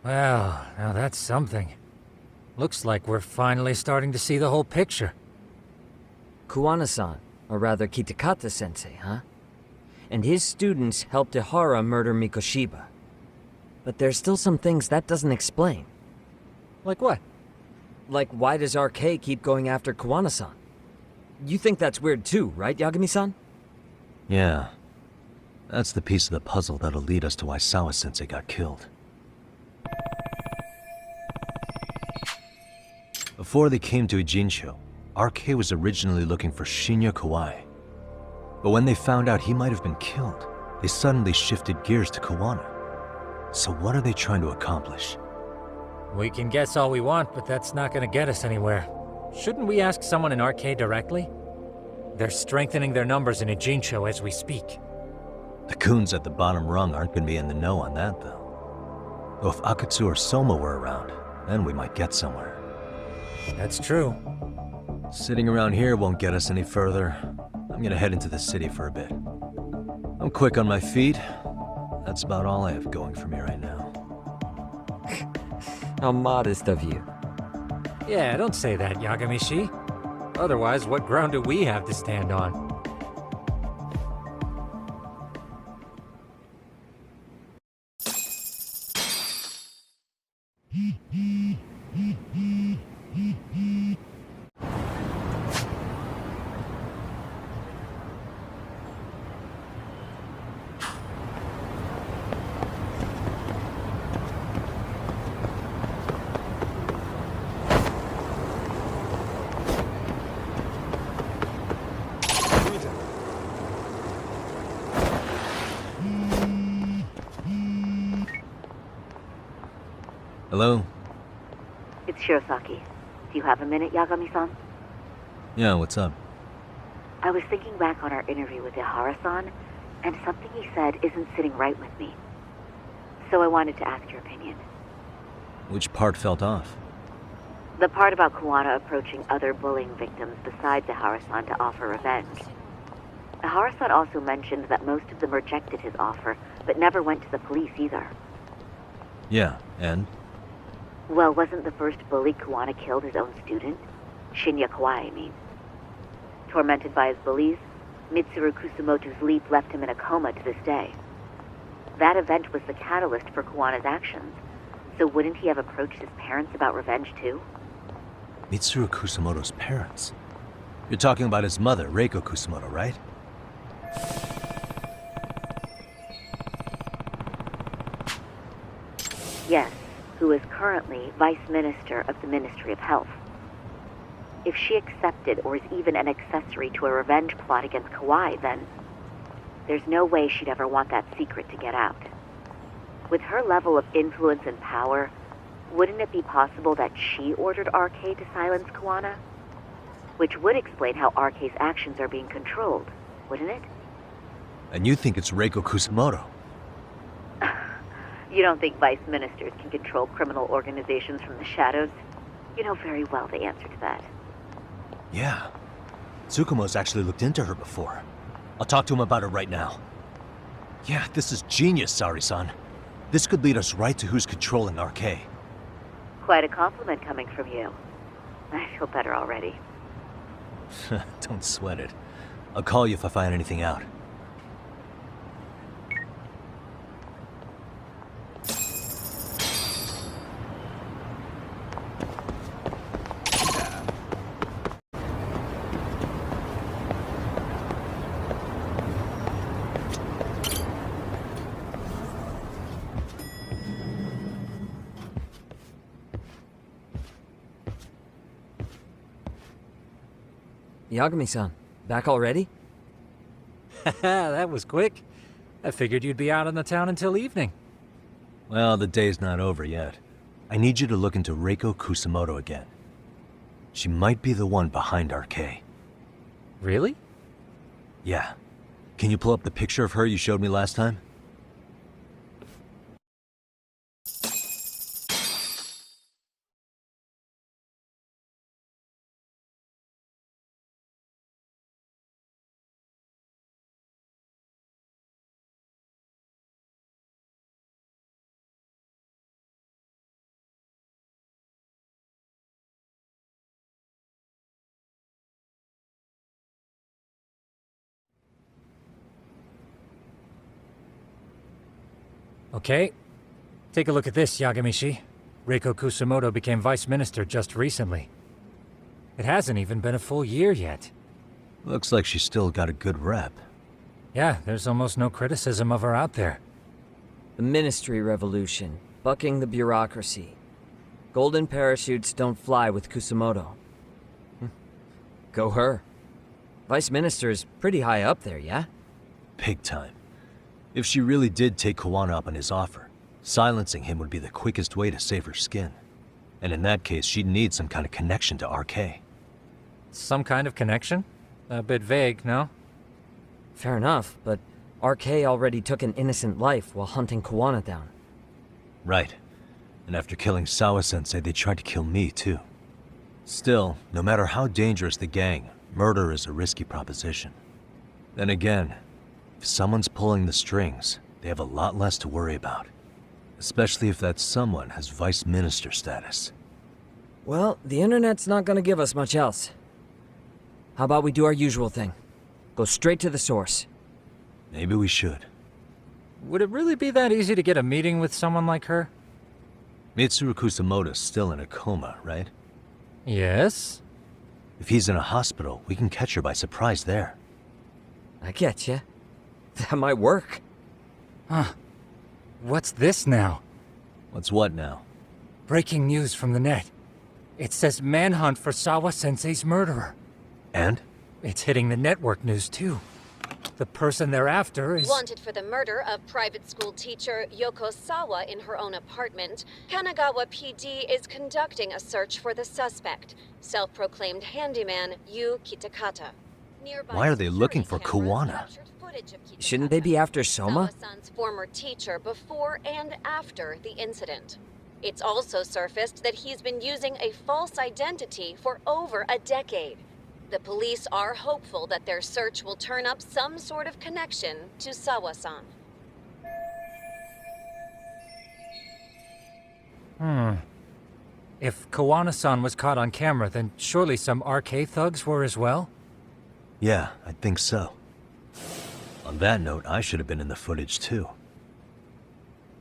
Well, now that's something. Looks like we're finally starting to see the whole picture. Kuwana-san, or rather Kitakata-sensei, huh? And his students helped Ehara murder Mikoshiba. But there's still some things that doesn't explain. Like what? Like, why does RK keep going after Kuwana-san? You think that's weird too, right, Yagami-san? Yeah. That's the piece of the puzzle that'll lead us to why Sawa-sensei got killed. Before they came to Ijincho, RK was originally looking for Shinya Kawai. But when they found out he might have been killed, they suddenly shifted gears to Kuwana. So what are they trying to accomplish? We can guess all we want, but that's not gonna get us anywhere. Shouldn't we ask someone in RK directly? They're strengthening their numbers in Ijincho as we speak. The goons at the bottom rung aren't gonna be in the know on that, though. Though if Akutsu or Soma were around, then we might get somewhere. That's true. Sitting around here won't get us any further. I'm gonna head into the city for a bit. I'm quick on my feet. That's about all I have going for me right now. How modest of you. Yeah, don't say that, Yagami-shi. Otherwise, what ground do we have to stand on? Hello? It's Shirosaki. Do you have a minute, Yagami-san? Yeah, what's up? I was thinking back on our interview with Ehara-san, and something he said isn't sitting right with me. So I wanted to ask your opinion. Which part felt off? The part about Kuwana approaching other bullying victims besides Ehara-san to offer revenge. Ehara-san also mentioned that most of them rejected his offer, but never went to the police either. Yeah, and? Well, wasn't the first bully Kuwana killed his own student? Shinya Kawai, I mean. Tormented by his bullies, Mitsuru Kusumoto's leap left him in a coma to this day. That event was the catalyst for Kuwana's actions, so wouldn't he have approached his parents about revenge too? Mitsuru Kusumoto's parents? You're talking about his mother, Reiko Kusumoto, right? Yes, who is currently Vice Minister of the Ministry of Health. If she accepted or is even an accessory to a revenge plot against Kawai, then there's no way she'd ever want that secret to get out. With her level of influence and power, wouldn't it be possible that she ordered RK to silence Kuwana? Which would explain how RK's actions are being controlled, wouldn't it? And you think it's Reiko Kusumoto? You don't think vice ministers can control criminal organizations from the shadows? You know very well the answer to that. Yeah. Tsukumo's actually looked into her before. I'll talk to him about it right now. Yeah, this is genius, Saori-san. This could lead us right to who's controlling RK. Quite a compliment coming from you. I feel better already. Don't sweat it. I'll call you if I find anything out. Yagami-san, back already? That was quick. I figured you'd be out in the town until evening. Well, the day's not over yet. I need you to look into Reiko Kusumoto again. She might be the one behind RK. Really? Yeah. Can you pull up the picture of her you showed me last time? Okay. Take a look at this, Yagami-shi. Reiko Kusumoto became vice minister just recently. It hasn't even been a full year yet. Looks like she's still got a good rep. Yeah, there's almost no criticism of her out there. The Ministry Revolution, bucking the bureaucracy. Golden parachutes don't fly with Kusumoto. Go her. Vice Minister's pretty high up there, yeah? Big time. If she really did take Kuwana up on his offer, silencing him would be the quickest way to save her skin. And in that case, she'd need some kind of connection to RK. Some kind of connection? A bit vague, no? Fair enough, but RK already took an innocent life while hunting Kuwana down. Right. And after killing Sawa-sensei, they tried to kill me, too. Still, no matter how dangerous the gang, murder is a risky proposition. Then again, if someone's pulling the strings, they have a lot less to worry about. Especially if that someone has vice minister status. Well, the internet's not gonna give us much else. How about we do our usual thing? Go straight to the source. Maybe we should. Would it really be that easy to get a meeting with someone like her? Mitsuru Kusamoto's still in a coma, right? Yes? If he's in a hospital, we can catch her by surprise there. I get ya. That might work. Huh. What's this now? What's what now? Breaking news from the net. It says manhunt for Sawa-sensei's murderer. And? It's hitting the network news too. The person they're after is... Wanted for the murder of private school teacher Yoko Sawa in her own apartment, Kanagawa PD is conducting a search for the suspect, self-proclaimed handyman Yu Kitakata. Nearby Why are they looking for security cameras Kuwana? captured footage of Kitakata, Shouldn't they be after Soma? Sawa-san's former teacher before and after the incident. It's also surfaced that he's been using a false identity for over a decade. The police are hopeful that their search will turn up some sort of connection to Sawa-san. If Kawana-san was caught on camera, then surely some RK thugs were as well? Yeah, I think so. On that note, I should have been in the footage too.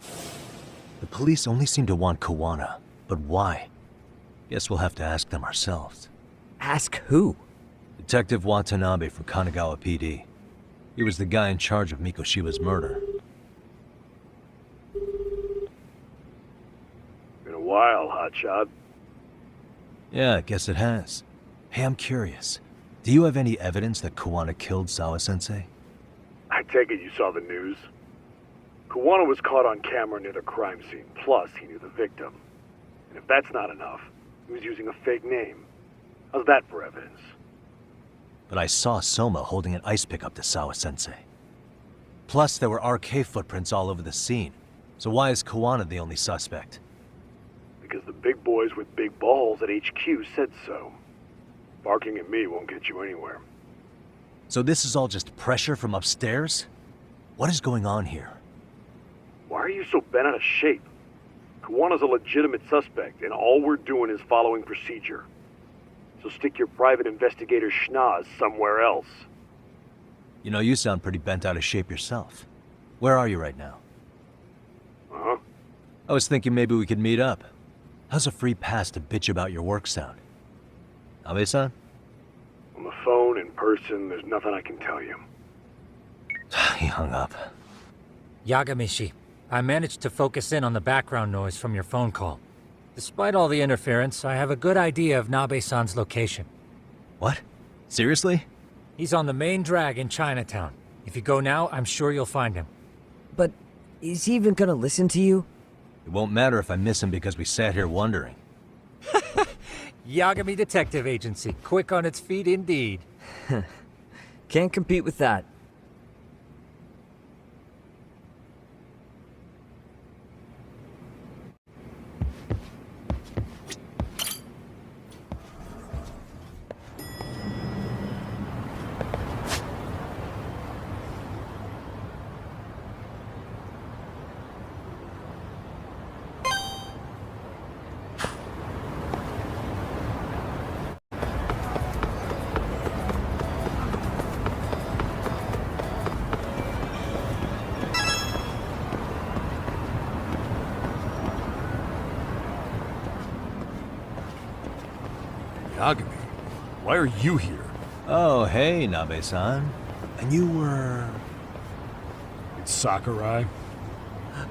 The police only seem to want Kawana, but why? Guess we'll have to ask them ourselves. Ask who? Detective Watanabe from Kanagawa PD. He was the guy in charge of Mikoshiba's murder. Been a while, hotshot. Yeah, I guess it has. Hey, I'm curious. Do you have any evidence that Kawana killed Sawa-sensei? I take it you saw the news. Kawana was caught on camera near the crime scene, plus he knew the victim. And if that's not enough, he was using a fake name. How's that for evidence? But I saw Soma holding an ice pick up to Sawa-sensei. Plus, there were RK footprints all over the scene. So why is Kawana the only suspect? Because the big boys with big balls at HQ said so. Barking at me won't get you anywhere. So this is all just pressure from upstairs? What is going on here? Why are you so bent out of shape? Kawana's a legitimate suspect, and all we're doing is following procedure. So stick your private investigator schnoz somewhere else. You know, you sound pretty bent out of shape yourself. Where are you right now? Uh-huh. I was thinking maybe we could meet up. How's a free pass to bitch about your work sound? Abe-san? On the phone, in person, there's nothing I can tell you. He hung up. Yagami-shi, I managed to focus in on the background noise from your phone call. Despite all the interference, I have a good idea of Nabe-san's location. What? Seriously? He's on the main drag in Chinatown. If you go now, I'm sure you'll find him. But is he even gonna listen to you? It won't matter if I miss him because we sat here wondering. Yagami Detective Agency, quick on its feet indeed. Can't compete with that. Yagami, why are you here? Oh, hey, Nabe-san. And you were... It's Sakurai.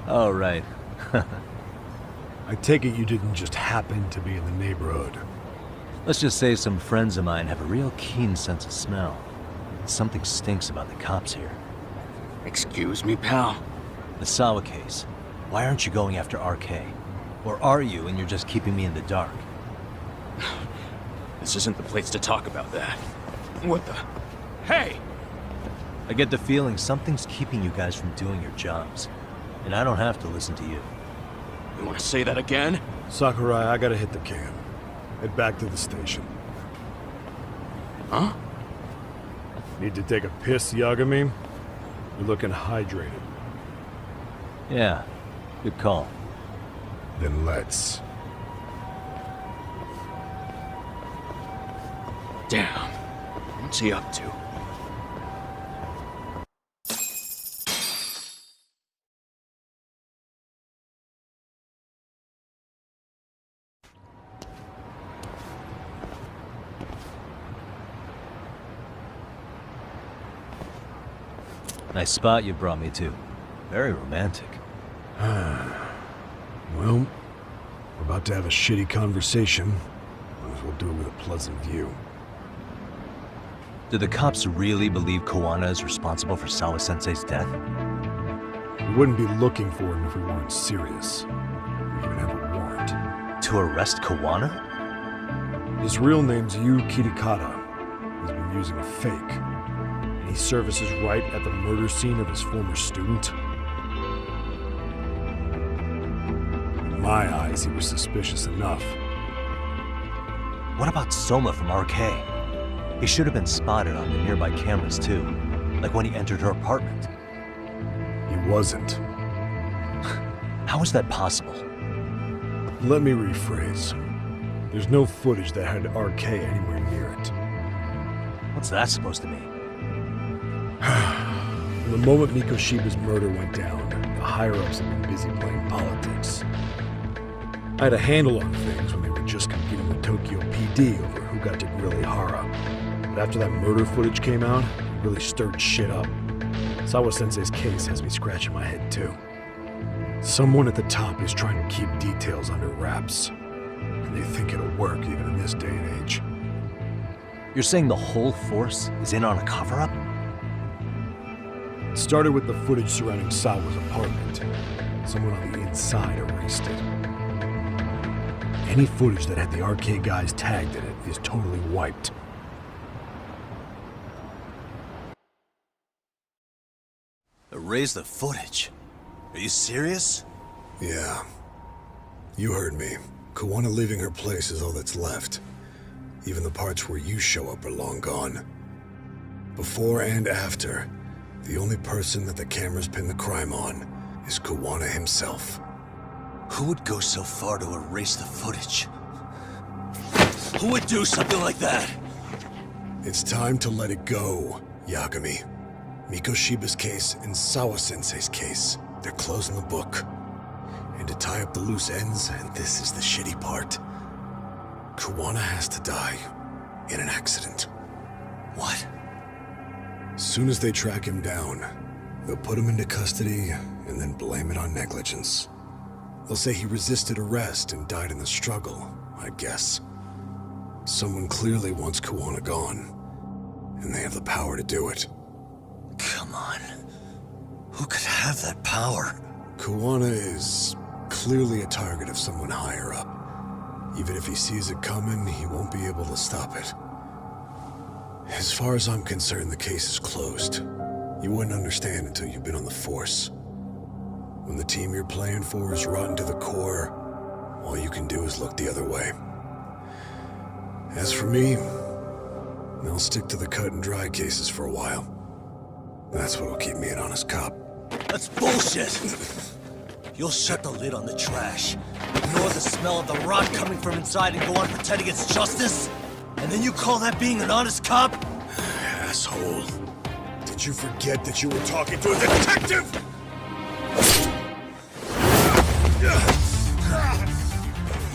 Oh, right. I take it you didn't just happen to be in the neighborhood. Let's just say some friends of mine have a real keen sense of smell. Something stinks about the cops here. Excuse me, pal? The Sawa case. Why aren't you going after RK? Or are you and you're just keeping me in the dark? This isn't the place to talk about that. What the... Hey! I get the feeling something's keeping you guys from doing your jobs. And I don't have to listen to you. You want to say that again? Sakurai, I gotta hit the can. Head back to the station. Huh? Need to take a piss, Yagami? You're looking hydrated. Yeah, good call. Then let's. Damn. What's he up to? Nice spot you brought me to. Very romantic. Well, we're about to have a shitty conversation. Might as well do it with a pleasant view. Do the cops really believe Kawana is responsible for Sawa-sensei's death? We wouldn't be looking for him if we weren't serious. We even have a warrant. To arrest Kawana? His real name's Yu Kitakata. He's been using a fake. And he services right at the murder scene of his former student. In my eyes, he was suspicious enough. What about Soma from RK? He should have been spotted on the nearby cameras too, like when he entered her apartment. He wasn't. How is that possible? Let me rephrase. There's no footage that had RK anywhere near it. What's that supposed to mean? From the moment Mikoshiba's murder went down, the higher-ups have been busy playing politics. I had a handle on things when they were just competing with Tokyo PD over who got to grill Ehara. But after that murder footage came out, it really stirred shit up. Sawa-sensei's case has me scratching my head too. Someone at the top is trying to keep details under wraps. And they think it'll work even in this day and age. You're saying the whole force is in on a cover-up? It started with the footage surrounding Sawa's apartment. Someone on the inside erased it. Any footage that had the RK guys tagged in it is totally wiped. Erase the footage? Are you serious? Yeah. You heard me. Kawana leaving her place is all that's left. Even the parts where you show up are long gone. Before and after, the only person that the cameras pin the crime on is Kawana himself. Who would go so far to erase the footage? Who would do something like that? It's time to let it go, Yagami. Mikoshiba's case and Sawa-sensei's case, they're closing the book. And to tie up the loose ends, and this is the shitty part, Kawana has to die in an accident. What? As soon as they track him down, they'll put him into custody and then blame it on negligence. They'll say he resisted arrest and died in the struggle, I guess. Someone clearly wants Kawana gone, and they have the power to do it. Come on. Who could have that power? Kawana is clearly a target of someone higher up. Even if he sees it coming, he won't be able to stop it. As far as I'm concerned, the case is closed. You wouldn't understand until you've been on the force. When the team you're playing for is rotten to the core, all you can do is look the other way. As for me, I'll stick to the cut and dry cases for a while. That's what'll keep me an honest cop. That's bullshit! You'll shut the lid on the trash, ignore the smell of the rot coming from inside and go on pretending it's justice? And then you call that being an honest cop? Asshole. Did you forget that you were talking to a detective?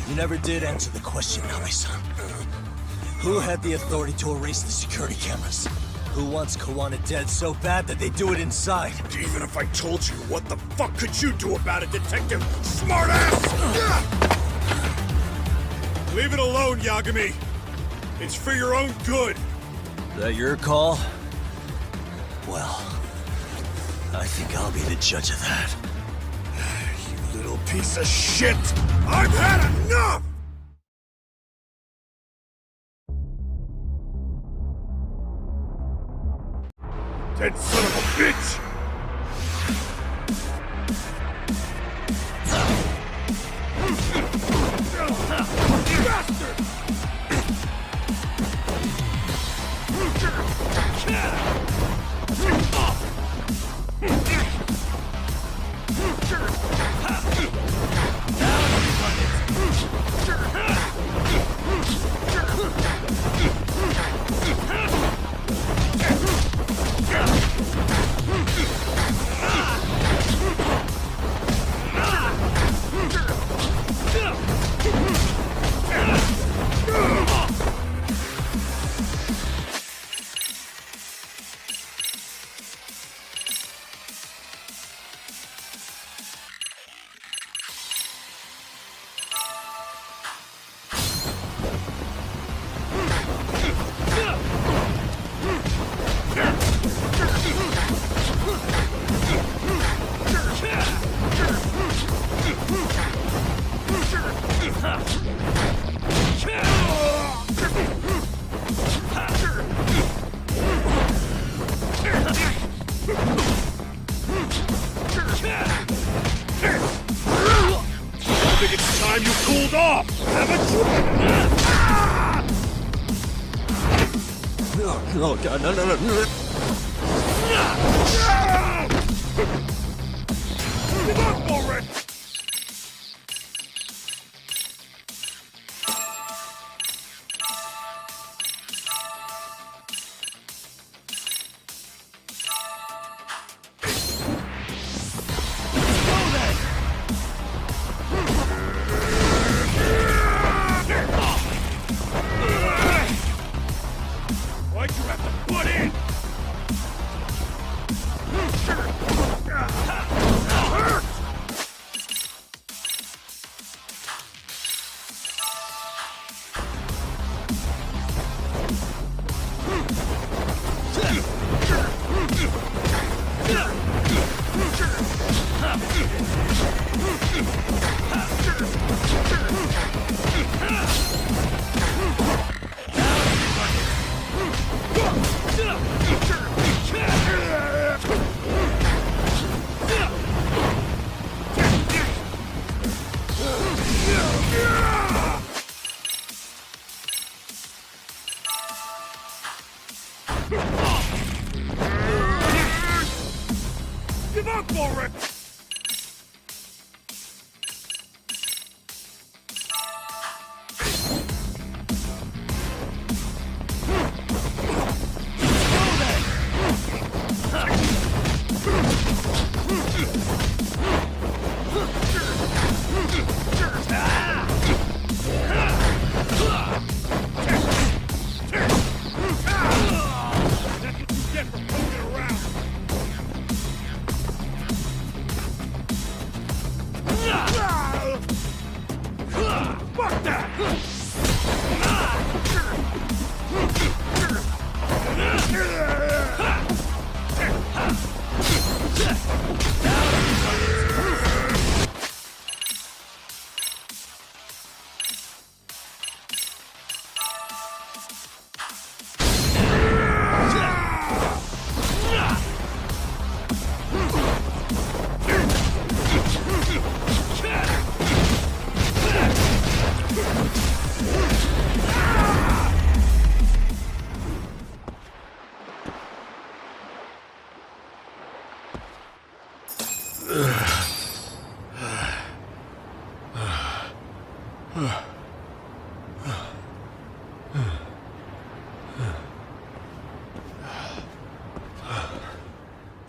You never did answer the question, Nami-san. Who had the authority to erase the security cameras? Who wants Kawana dead so bad that they do it inside? Even if I told you, what the fuck could you do about it, detective? Smartass! Leave it alone, Yagami. It's for your own good. Is that your call? Well, I think I'll be the judge of that. You little piece of shit! I've had enough! Dead son of a bitch! Bastard! time you cooled off, haven't you? No, God, no. Give up already! Why'd you have to put in? Give up already! Fuck that!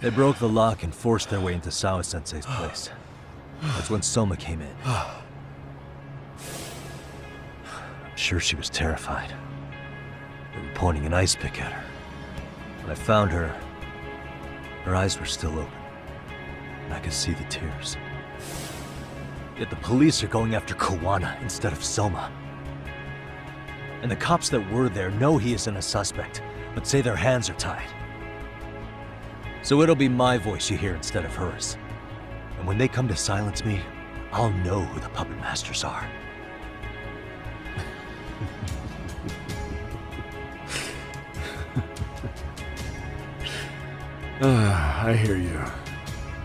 They broke the lock and forced their way into Sawa-sensei's place. That's when Soma came in. I'm sure she was terrified. They were pointing an ice pick at her. When I found her, her eyes were still open, and I could see the tears. Yet the police are going after Kawana instead of Soma. And the cops that were there know he isn't a suspect, but say their hands are tied. So it'll be my voice you hear instead of hers. And when they come to silence me, I'll know who the puppet masters are. I hear you.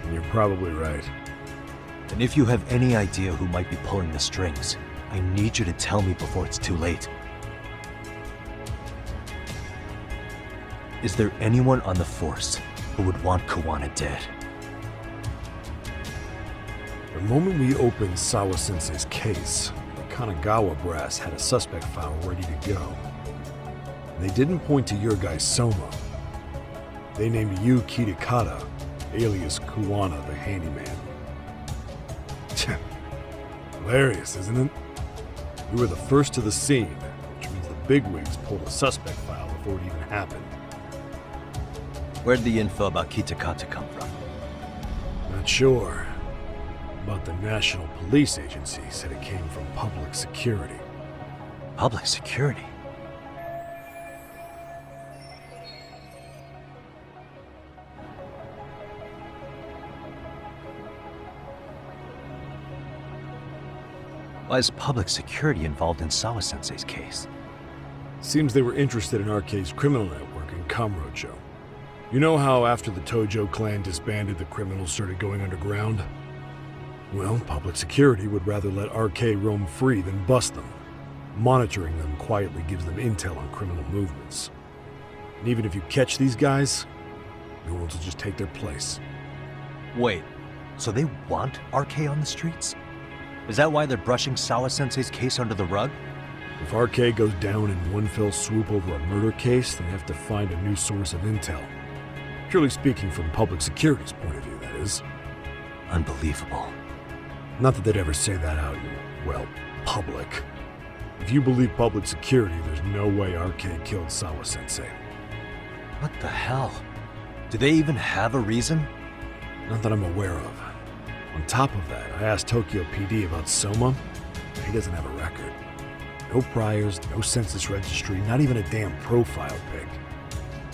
And you're probably right. And if you have any idea who might be pulling the strings, I need you to tell me before it's too late. Is there anyone on the force who would want Kawana dead? The moment we opened Sawa-sensei's case, the Kanagawa brass had a suspect file ready to go. They didn't point to your guy Soma. They named you Kitakata, alias Kawana the handyman. Hilarious, isn't it? We were the first to the scene, which means the bigwigs pulled a suspect file before it even happened. Where'd the info about Kitakata come from? Not sure. But the National Police Agency said it came from public security. Public security? Why is public security involved in Sawa-sensei's case? Seems they were interested in Arcade's criminal network in Kamurocho. You know how after the Tojo clan disbanded, the criminals started going underground? Well, public security would rather let RK roam free than bust them. Monitoring them quietly gives them intel on criminal movements. And even if you catch these guys, new ones will just take their place. Wait, so they want RK on the streets? Is that why they're brushing Sawa-sensei's case under the rug? If RK goes down in one fell swoop over a murder case, they have to find a new source of intel. Purely speaking, from public security's point of view, that is. Unbelievable. Not that they'd ever say that out in, well, public. If you believe public security, there's no way RK killed Sawa-sensei. What the hell? Do they even have a reason? Not that I'm aware of. On top of that, I asked Tokyo PD about Soma. He doesn't have a record. No priors, no census registry, not even a damn profile pic.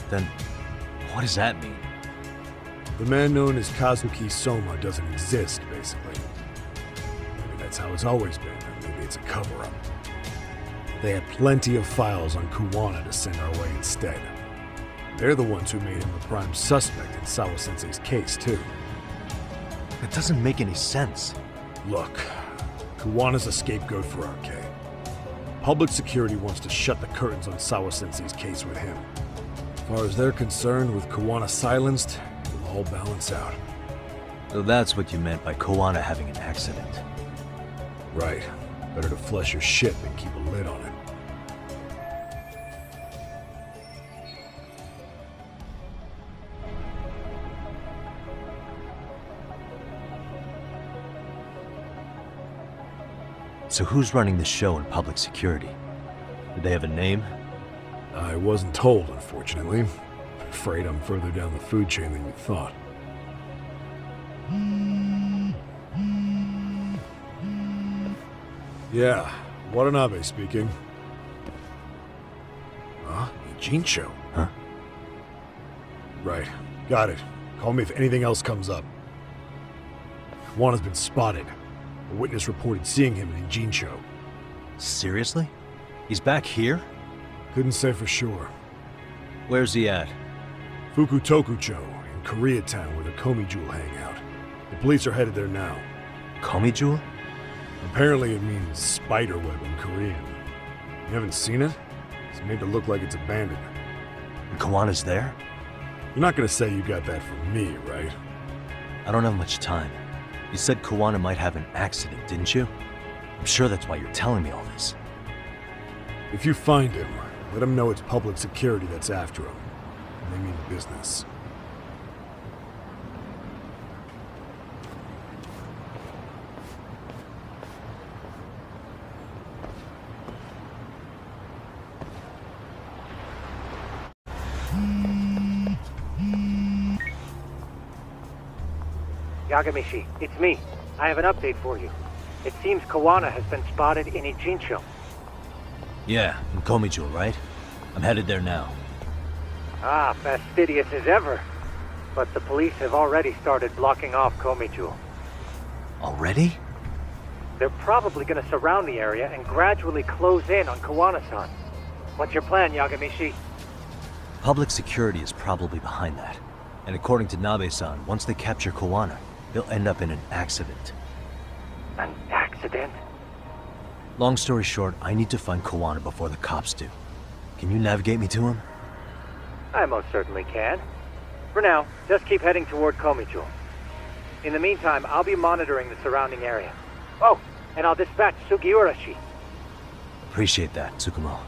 Then, what does that mean? The man known as Kazuki Soma doesn't exist, basically. Maybe that's how it's always been, or maybe it's a cover-up. They had plenty of files on Kuwana to send our way instead. They're the ones who made him the prime suspect in Sawa-sensei's case, too. That doesn't make any sense. Look, Kuwana's a scapegoat for RK. Public security wants to shut the curtains on Sawa-sensei's case with him. As far as they're concerned, with Kuwana silenced, it'll all balance out. So that's what you meant by Kuwana having an accident. Right. Better to flush your shit than keep a lid on it. So who's running the show in public security? Do they have a name? I wasn't told, unfortunately. Afraid I'm further down the food chain than you thought. Yeah, Watanabe speaking. Huh? Ijincho? Huh? Right. Got it. Call me if anything else comes up. Juana's been spotted. A witness reported seeing him in Ijincho. Seriously? He's back here? Couldn't say for sure. Where's he at? Fukutokucho, in Koreatown, where the Komi-jewel hang out. The police are headed there now. Komi-jewel? Apparently it means spiderweb in Korean. You haven't seen it? It's made to look like it's abandoned. And Kawana's there? You're not gonna say you got that from me, right? I don't have much time. You said Kawana might have an accident, didn't you? I'm sure that's why you're telling me all this. If you find him, let him know it's public security that's after him. And they mean business. Yagami-shi, it's me. I have an update for you. It seems Kawana has been spotted in Ijincho. Yeah, in Komi-jewel, right? I'm headed there now. Ah, fastidious as ever. But the police have already started blocking off Komi-jewel. Already? They're probably going to surround the area and gradually close in on Kawana-san. What's your plan, Yagami-shi? Public security is probably behind that. And according to Nabe-san, once they capture Kawana, they'll end up in an accident. An accident? Long story short, I need to find Kawana before the cops do. Can you navigate me to him? I most certainly can. For now, just keep heading toward Komi-jewel. In the meantime, I'll be monitoring the surrounding area. Oh, and I'll dispatch Sugiura-shi. Appreciate that, Tsukumo.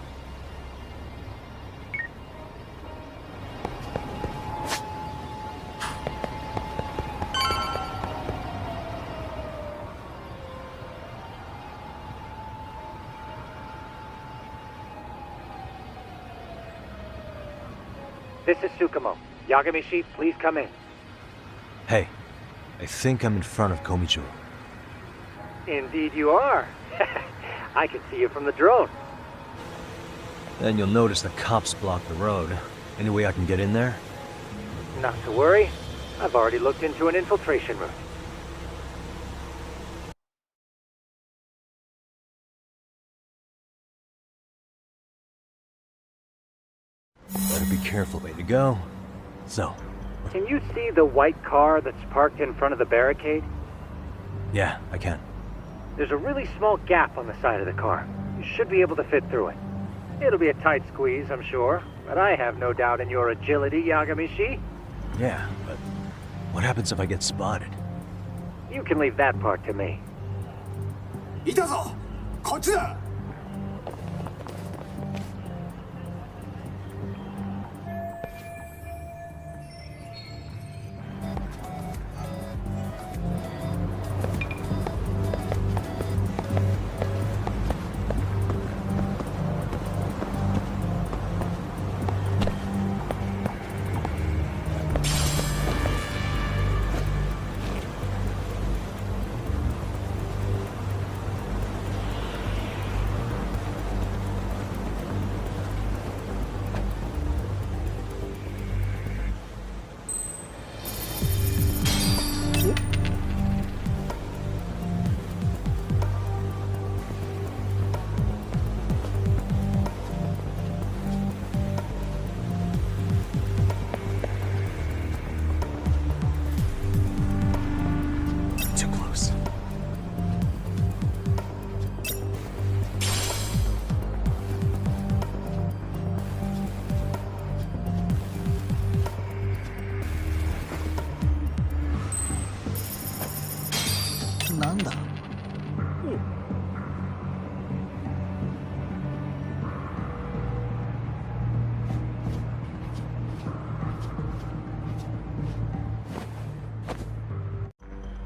This is Tsukumo. Yagami-shi, please come in. Hey, I think I'm in front of Komi-jewel. Indeed you are. I can see you from the drone. Then you'll notice the cops block the road. Any way I can get in there? Not to worry. I've already looked into an infiltration route. Better be careful, way to go. So, Can you see the white car that's parked in front of the barricade? Yeah, I can. There's a really small gap on the side of the car. You should be able to fit through it. It'll be a tight squeeze, I'm sure, but I have no doubt in your agility, Yagami-shi. Yeah, but what happens if I get spotted? You can leave that part to me. いたぞこっちだ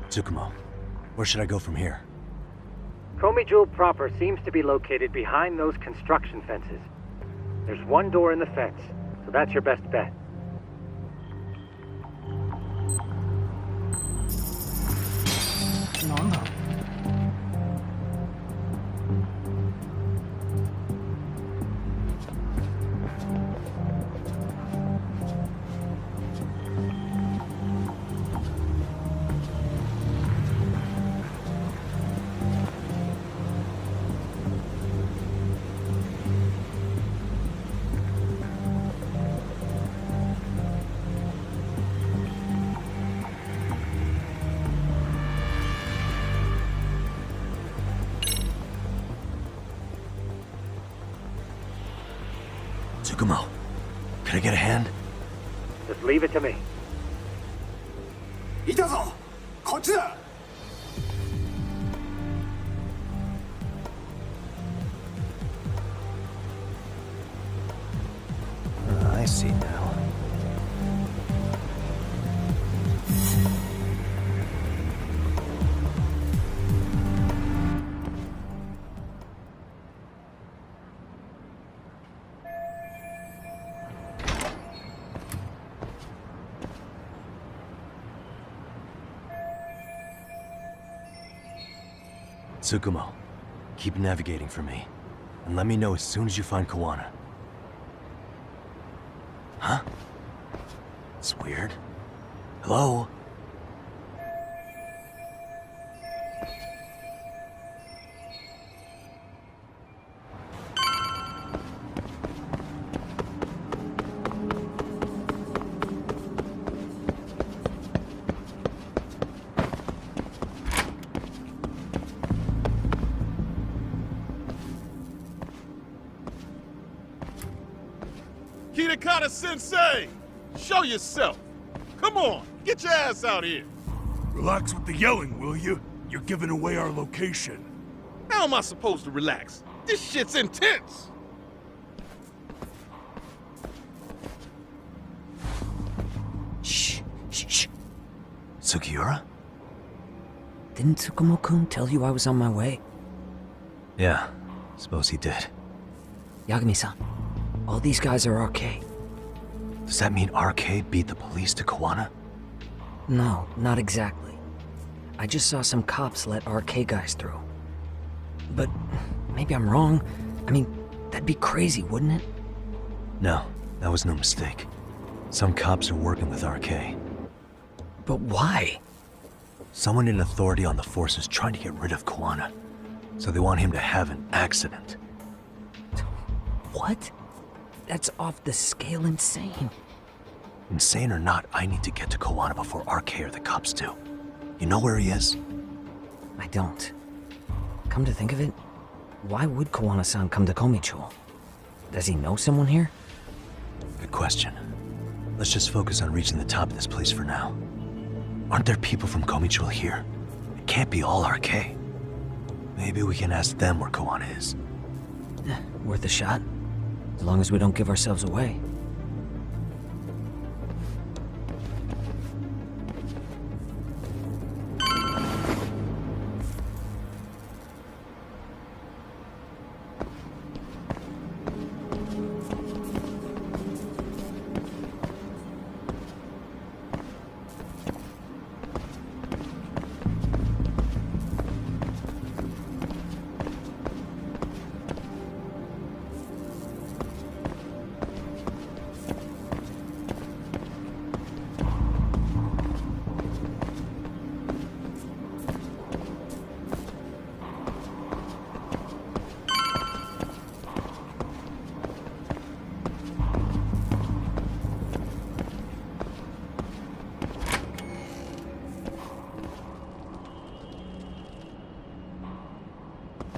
Tsukumo, where should I go from here? Komijul proper seems to be located behind those construction fences. There's one door in the fence, so that's your best bet. Tsukumo, can I get a hand? Just leave it to me. いたぞこっちだ I see now. Tsukumo, keep navigating for me, and let me know as soon as you find Kawana. Huh? It's weird. Hello? Sensei! Show yourself! Come on, get your ass out here! Relax with the yelling, will you? You're giving away our location. How am I supposed to relax? This shit's intense! Shh. Sugiura? Didn't Tsukumo-kun tell you I was on my way? Yeah, suppose he did. Yagami-san, all these guys are RK. Does that mean RK beat the police to Kawana? No, not exactly. I just saw some cops let RK guys through. But maybe I'm wrong. I mean, that'd be crazy, wouldn't it? No, that was no mistake. Some cops are working with RK. But why? Someone in authority on the force is trying to get rid of Kawana. So they want him to have an accident. What? That's off the scale insane. Insane or not, I need to get to Kawana before RK or the cops do. You know where he is? I don't. Come to think of it, why would Kawana-san come to Komicho? Does he know someone here? Good question. Let's just focus on reaching the top of this place for now. Aren't there people from Komicho here? It can't be all RK. Maybe we can ask them where Kawana is. Worth a shot. As long as we don't give ourselves away.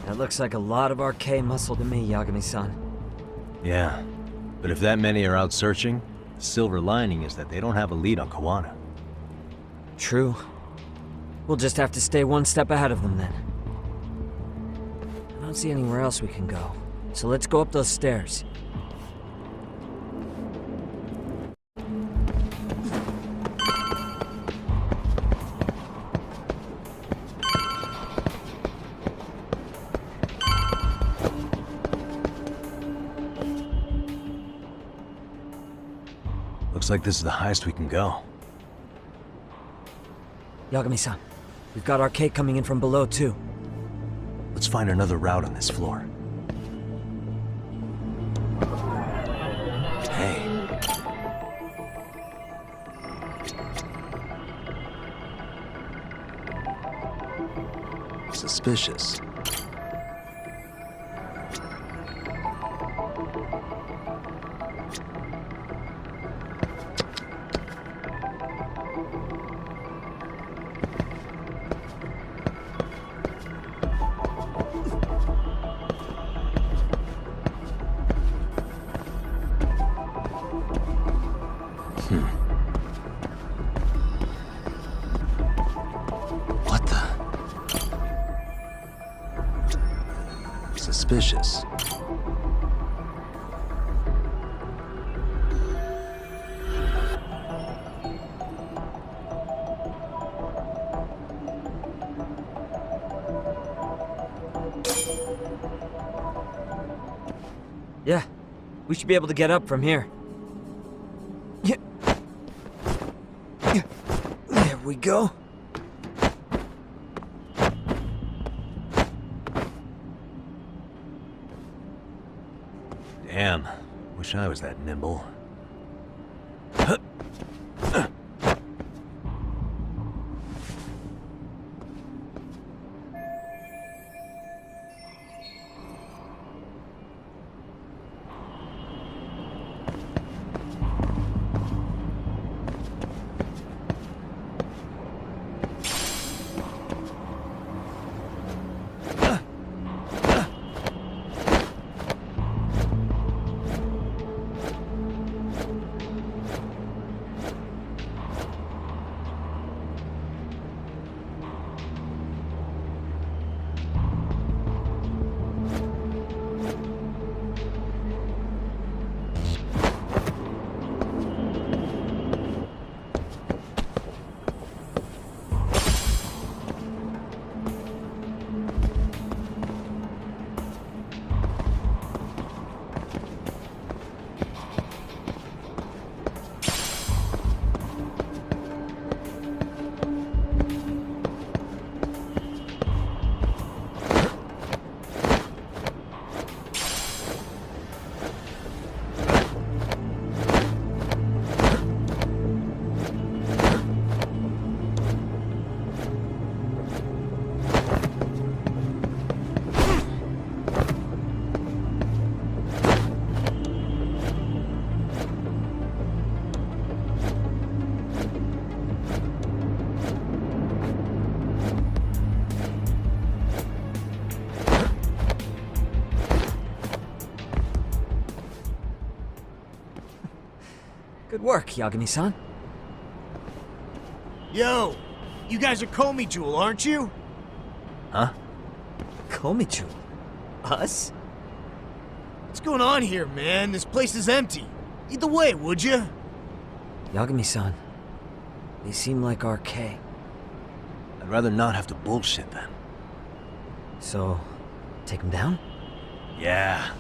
That looks like a lot of RK muscle to me, Yagami-san. Yeah, but if that many are out searching, the silver lining is that they don't have a lead on Kawana. True. We'll just have to stay one step ahead of them then. I don't see anywhere else we can go, so let's go up those stairs. Looks like this is the highest we can go. Yagami-san, we've got RK coming in from below too. Let's find another route on this floor. Hey. Suspicious. What the? Suspicious. Yeah, we should be able to get up from here. There we go. Damn, wish I was that nimble. Good work, Yagami-san. Yo, you guys are Komi Jewel, aren't you? Huh? Komi-Jewel? Us? What's going on here, man? This place is empty. Lead the way, would you? Yagami-san, they seem like RK. I'd rather not have to bullshit then. So, take them down? Yeah.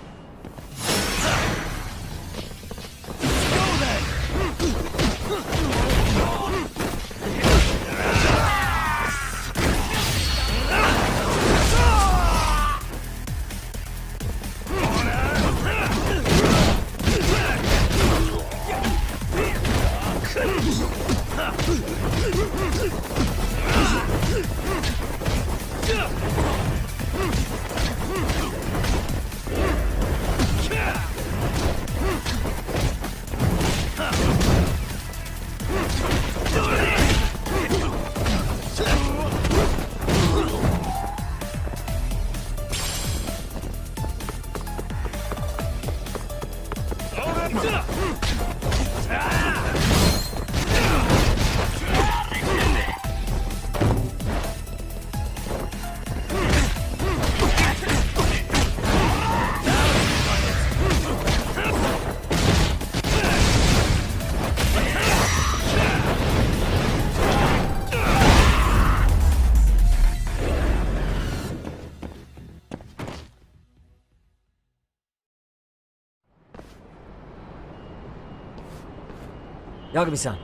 Yagami-san,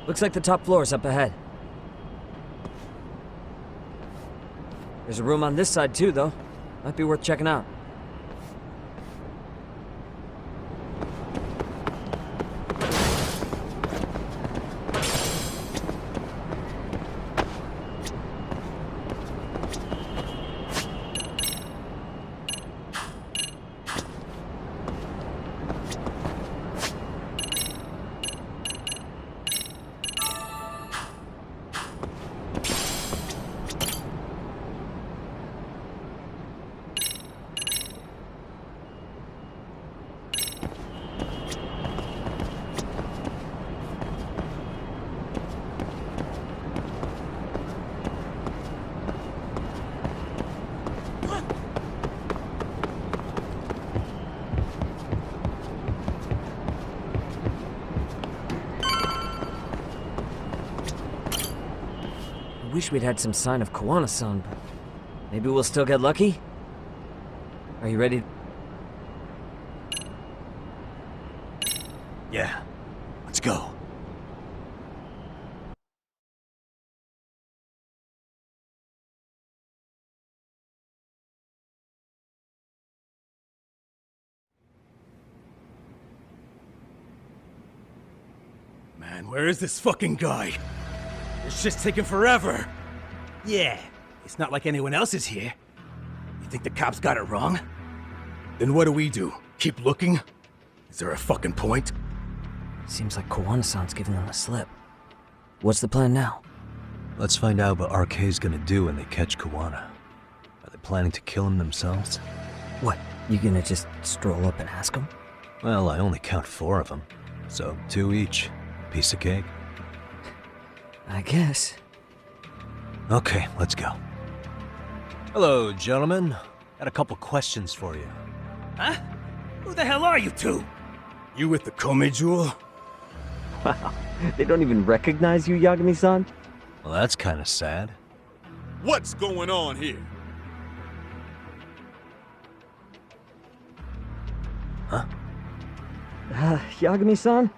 looks like the top floor is up ahead. There's a room on this side too, though. Might be worth checking out. I wish we'd had some sign of Kawana-san, but maybe we'll still get lucky? Are you ready? Yeah. Let's go. Man, where is this fucking guy? It's just taking forever. Yeah, it's not like anyone else is here. You think the cops got it wrong? Then what do? Keep looking? Is there a fucking point? Seems like Kawana-san's giving them the slip. What's the plan now? Let's find out what RK's gonna do when they catch Kawana. Are they planning to kill him themselves? What, you gonna just stroll up and ask them? Well, I only count 4 of them, so 2 each. Piece of cake. I guess. Okay, let's go. Hello, gentlemen. Got a couple questions for you. Huh? Who the hell are you two? You with the Komi Jewel? Wow, they don't even recognize you, Yagami-san? Well, that's kind of sad. What's going on here? Huh? Yagami-san?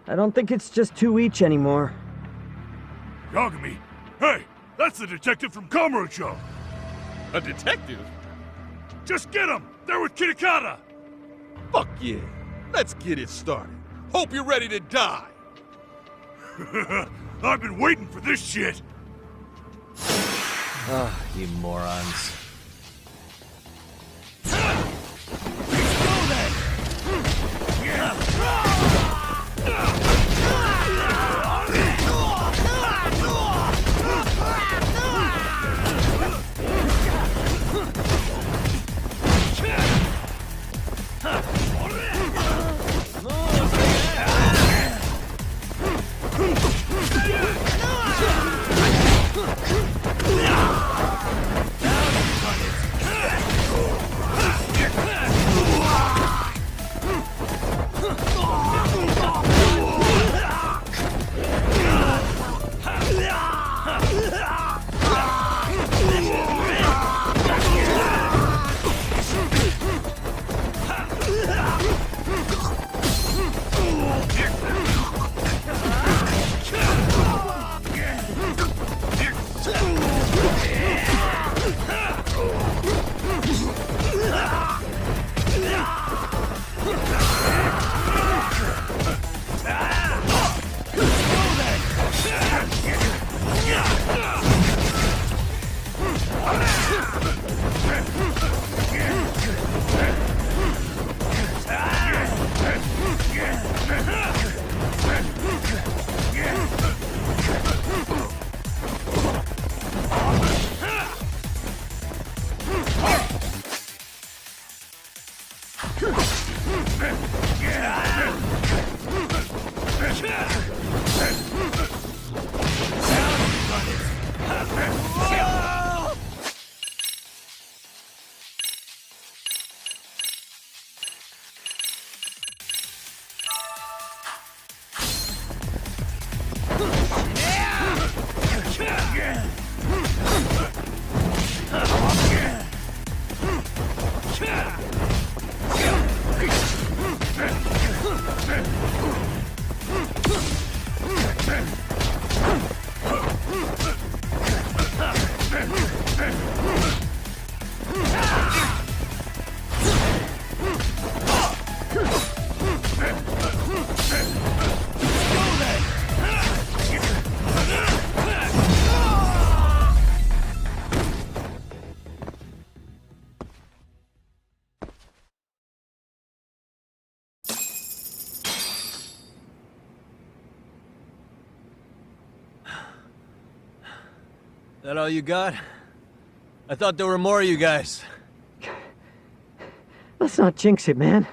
I don't think it's just 2 each anymore. Yagami? Hey, that's the detective from Kamurocho. A detective? Just get him! They're with Kitakata! Fuck yeah. Let's get it started. Hope you're ready to die. I've been waiting for this shit. Ah, you morons. That all you got? I thought there were more of you guys. Let's not jinx it, man.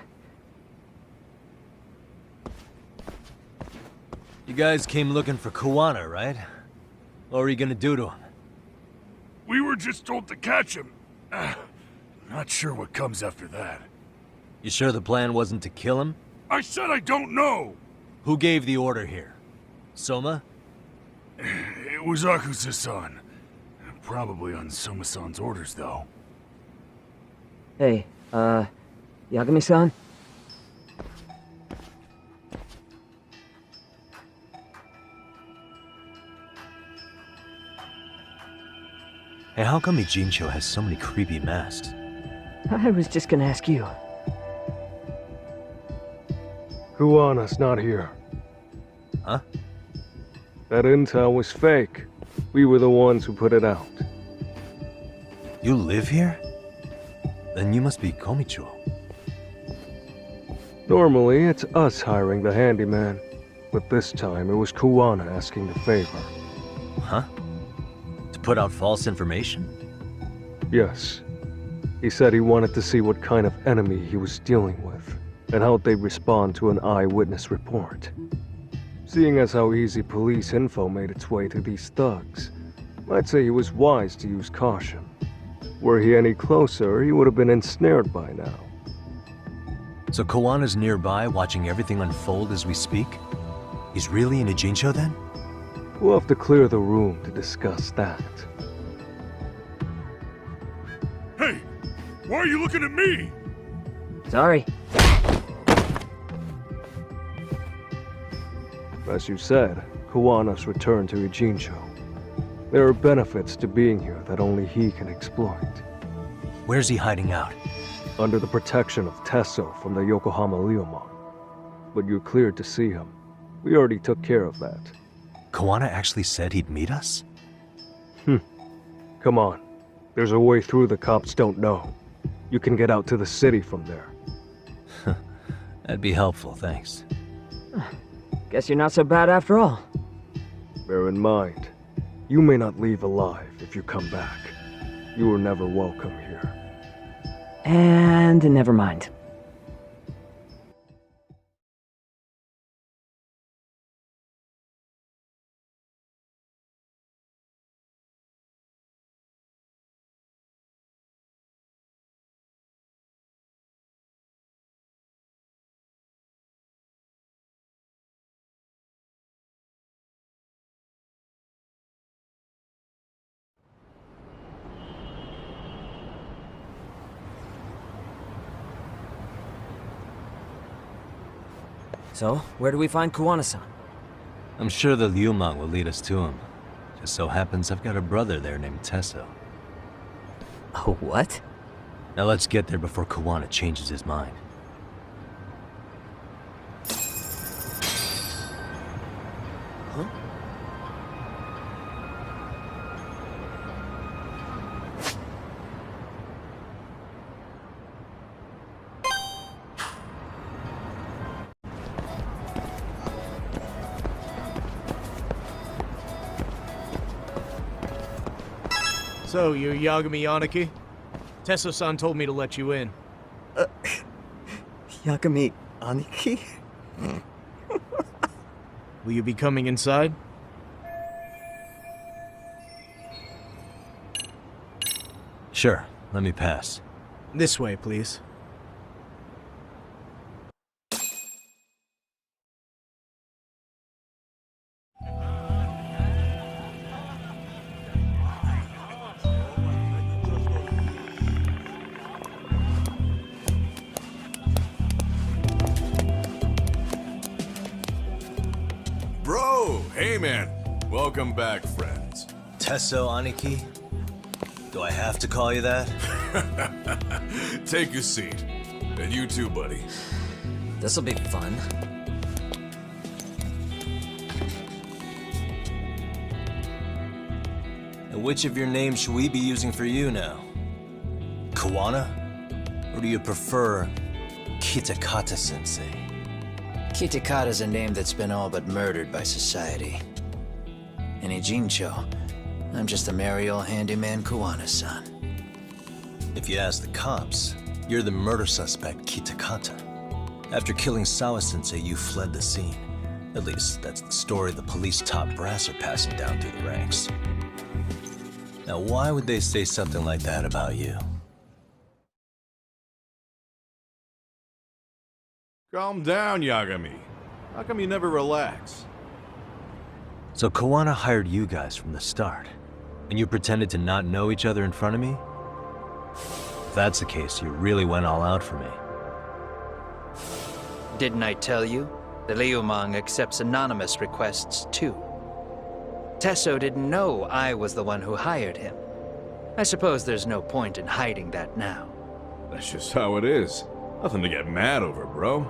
You guys came looking for Kuwana, right? What were you gonna do to him? We were just told to catch him. Not sure what comes after that. You sure the plan wasn't to kill him? I said I don't know! Who gave the order here? Soma? It was Akusa-san. Probably on Soma-san's orders, though. Hey, Yagami-san? Hey, how come Ijincho has so many creepy masks? I was just gonna ask you. Kuwana's not here. Huh? That intel was fake. We were the ones who put it out. You live here? Then you must be Komicho. Normally, it's us hiring the handyman. But this time, it was Kuwana asking the favor. Huh? To put out false information? Yes. He said he wanted to see what kind of enemy he was dealing with, and how they'd respond to an eyewitness report. Seeing as how easy police info made its way to these thugs, I'd say he was wise to use caution. Were he any closer, he would have been ensnared by now. So Kawana's nearby, watching everything unfold as we speak? He's really in Ijincho then? We'll have to clear the room to discuss that. Hey! Why are you looking at me? Sorry. As you said, Kuwana's returned to Ijincho. There are benefits to being here that only he can exploit. Where's he hiding out? Under the protection of Tesso from the Yokohama Ryomon. But you're cleared to see him. We already took care of that. Kuwana actually said he'd meet us? Come on. There's a way through the cops don't know. You can get out to the city from there. That'd be helpful, thanks. Guess you're not so bad after all. Bear in mind, you may not leave alive if you come back. You were never welcome here. And never mind. So, where do we find Kuwana-san? I'm sure the Ryumon will lead us to him. Just so happens I've got a brother there named Tesso. Oh, what? Now let's get there before Kuwana changes his mind. Huh? So, you're Yagami Yanaki? Tesso-san told me to let you in. Yagami Aniki? Will you be coming inside? Sure, let me pass. This way, please. Bro, hey man. Welcome back, friends. Tesso Aniki? Do I have to call you that? Take a seat. And you too, buddy. This'll be fun. And which of your names should we be using for you now? Kuwana? Or do you prefer Kitakata-sensei? Kitakata's a name that's been all but murdered by society. In Ijincho, I'm just a merry old handyman Kuwana-san. If you ask the cops, you're the murder suspect Kitakata. After killing Sawa-sensei, you fled the scene. At least, that's the story the police top brass are passing down through the ranks. Now, why would they say something like that about you? Calm down, Yagami. How come you never relax? So Kuwana hired you guys from the start, and you pretended to not know each other in front of me? If that's the case, you really went all out for me. Didn't I tell you? The Liumang accepts anonymous requests, too. Tesso didn't know I was the one who hired him. I suppose there's no point in hiding that now. That's just how it is. Nothing to get mad over, bro.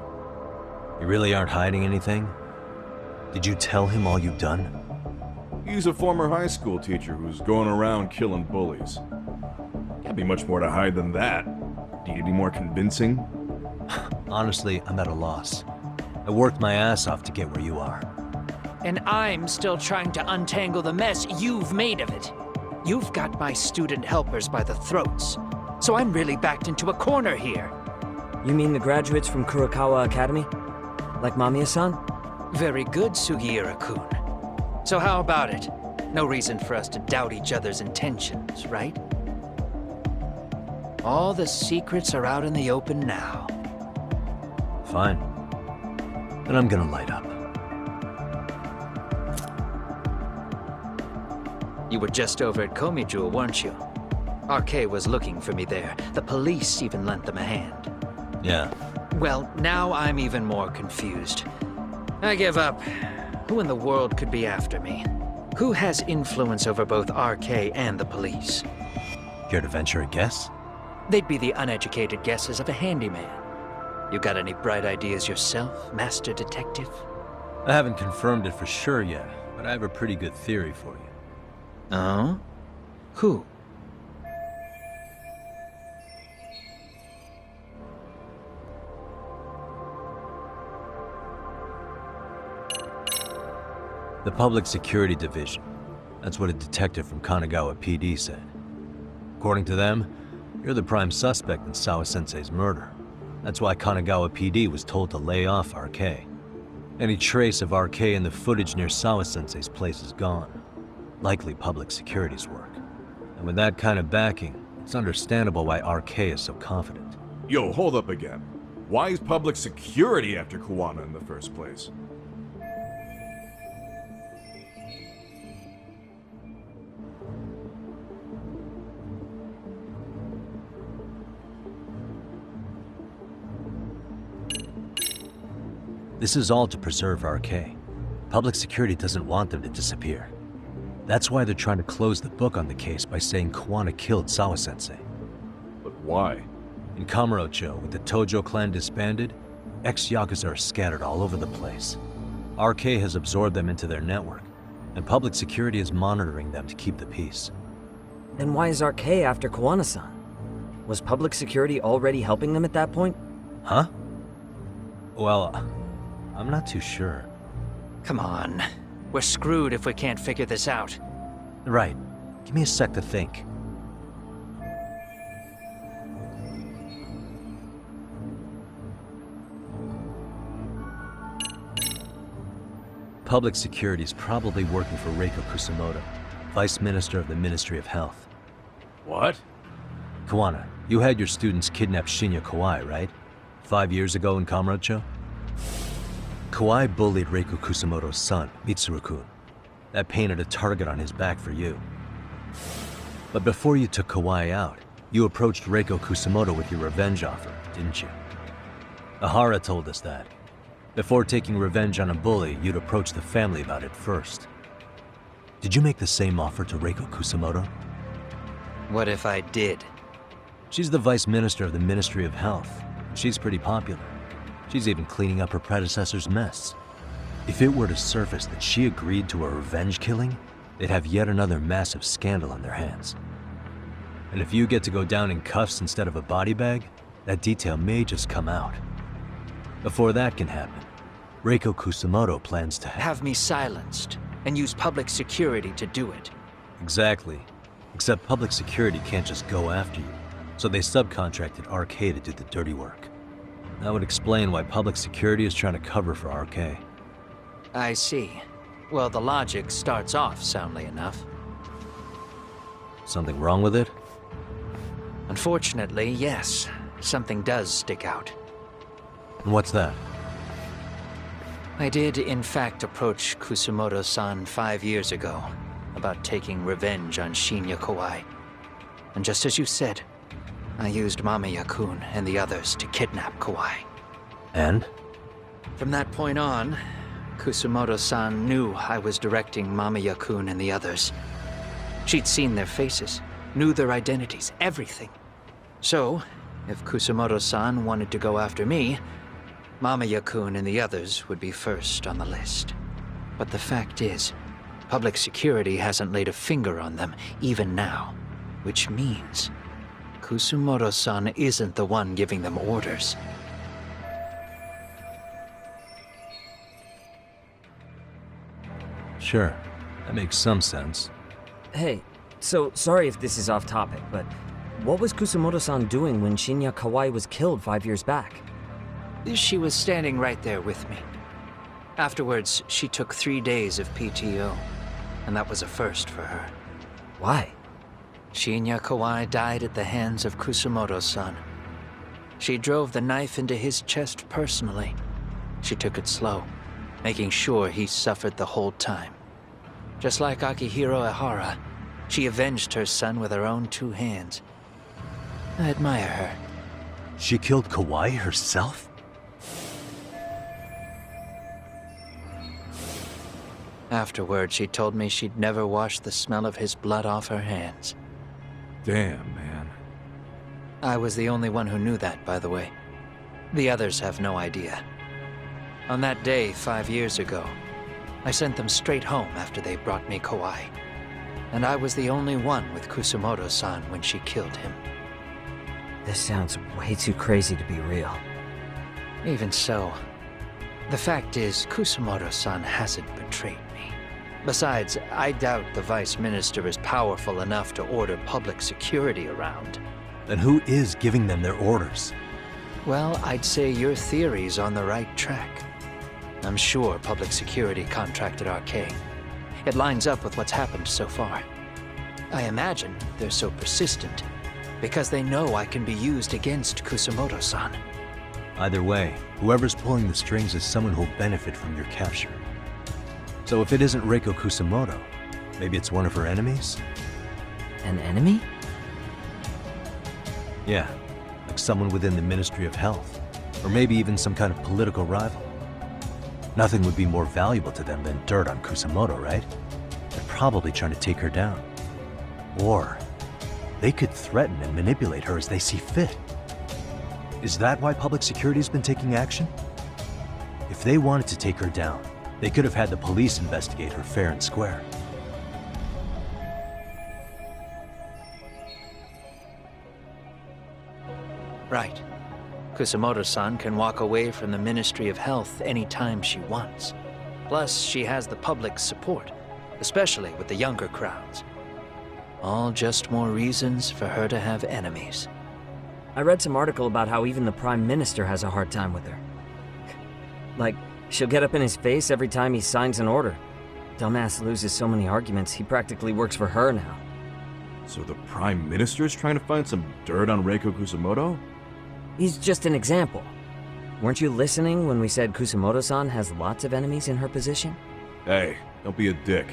You really aren't hiding anything? Did you tell him all you've done? He's a former high school teacher who's going around killing bullies. Can't be much more to hide than that. Do you need any more convincing? Honestly, I'm at a loss. I worked my ass off to get where you are. And I'm still trying to untangle the mess you've made of it. You've got my student helpers by the throats, so I'm really backed into a corner here. You mean the graduates from Kurokawa Academy? Like Mamiya-san? Very good, Sugiura-kun. So how about it? No reason for us to doubt each other's intentions, right? All the secrets are out in the open now. Fine. Then I'm gonna light up. You were just over at Komijou, weren't you? RK was looking for me there. The police even lent them a hand. Yeah. Well, now I'm even more confused. I give up. Who in the world could be after me? Who has influence over both RK and the police? Care to venture a guess? They'd be the uneducated guesses of a handyman. You got any bright ideas yourself, Master Detective? I haven't confirmed it for sure yet, but I have a pretty good theory for you. Oh? Who? The Public Security Division. That's what a detective from Kanagawa PD said. According to them, you're the prime suspect in Sawa-sensei's murder. That's why Kanagawa PD was told to lay off RK. Any trace of RK in the footage near Sawa-sensei's place is gone. Likely public security's work. And with that kind of backing, it's understandable why RK is so confident. Yo, hold up again. Why is public security after Kuwana in the first place? This is all to preserve RK. Public security doesn't want them to disappear. That's why they're trying to close the book on the case by saying Kuwana killed Sawa-sensei. But why? In Kamurocho, with the Tojo clan disbanded, ex-Yakuza are scattered all over the place. RK has absorbed them into their network, and public security is monitoring them to keep the peace. Then why is RK after Kuwana-san? Was public security already helping them at that point? Huh? Well, I'm not too sure. Come on. We're screwed if we can't figure this out. Right. Give me a sec to think. Public security is probably working for Reiko Kusumoto, Vice Minister of the Ministry of Health. What? Kuwana, you had your students kidnap Shinya Kawai, right? 5 years ago in Kamurocho? Kawai bullied Reiko Kusumoto's son, Mitsuru-kun. That painted a target on his back for you. But before you took Kawai out, you approached Reiko Kusumoto with your revenge offer, didn't you? Ehara told us that. Before taking revenge on a bully, you'd approach the family about it first. Did you make the same offer to Reiko Kusumoto? What if I did? She's the Vice Minister of the Ministry of Health. She's pretty popular. She's even cleaning up her predecessor's mess. If it were to surface that she agreed to a revenge killing, they'd have yet another massive scandal on their hands. And if you get to go down in cuffs instead of a body bag, that detail may just come out. Before that can happen, Reiko Kusumoto plans to have me silenced and use public security to do it. Exactly. Except public security can't just go after you, so they subcontracted RK to do the dirty work. That would explain why public security is trying to cover for RK. I see. Well, the logic starts off soundly enough. Something wrong with it? Unfortunately, yes. Something does stick out. And what's that? I did, in fact, approach Kusumoto-san 5 years ago about taking revenge on Shinya Kawai. And just as you said, I used Mamiya-kun and the others to kidnap Kawai. And? From that point on, Kusumoto-san knew I was directing Mamiya-kun and the others. She'd seen their faces, knew their identities, everything. So, if Kusumoto-san wanted to go after me, Mamiya-kun and the others would be first on the list. But the fact is, public security hasn't laid a finger on them, even now. Which means, Kusumoto-san isn't the one giving them orders. Sure, that makes some sense. Hey, so sorry if this is off topic, but what was Kusumoto-san doing when Shinya Kawai was killed 5 years back? She was standing right there with me. Afterwards, she took 3 days of PTO, and that was a first for her. Why? Shinya Kawai died at the hands of Kusumoto-san. She drove the knife into his chest personally. She took it slow, making sure he suffered the whole time. Just like Akihiro Ehara, she avenged her son with her own 2 hands. I admire her. She killed Kawai herself? Afterward, she told me she'd never wash the smell of his blood off her hands. Damn, man. I was the only one who knew that, by the way. The others have no idea. On that day, 5 years ago, I sent them straight home after they brought me Kawai. And I was the only one with Kusumoto-san when she killed him. This sounds way too crazy to be real. Even so, the fact is, Kusumoto-san hasn't betrayed me. Besides, I doubt the Vice Minister is powerful enough to order public security around. Then who is giving them their orders? Well, I'd say your theory's on the right track. I'm sure public security contracted RK. It lines up with what's happened so far. I imagine they're so persistent because they know I can be used against Kusumoto-san. Either way, whoever's pulling the strings is someone who'll benefit from your capture. So if it isn't Reiko Kusumoto, maybe it's one of her enemies? An enemy? Yeah, like someone within the Ministry of Health, or maybe even some kind of political rival. Nothing would be more valuable to them than dirt on Kusumoto, right? They're probably trying to take her down. Or they could threaten and manipulate her as they see fit. Is that why public security's been taking action? If they wanted to take her down, they could have had the police investigate her fair and square. Right. Kusumoto-san can walk away from the Ministry of Health anytime she wants. Plus, she has the public's support, especially with the younger crowds. All just more reasons for her to have enemies. I read some article about how even the Prime Minister has a hard time with her. Like, she'll get up in his face every time he signs an order. Dumbass loses so many arguments, he practically works for her now. So the Prime Minister's trying to find some dirt on Reiko Kusumoto? He's just an example. Weren't you listening when we said Kusumoto-san has lots of enemies in her position? Hey, don't be a dick.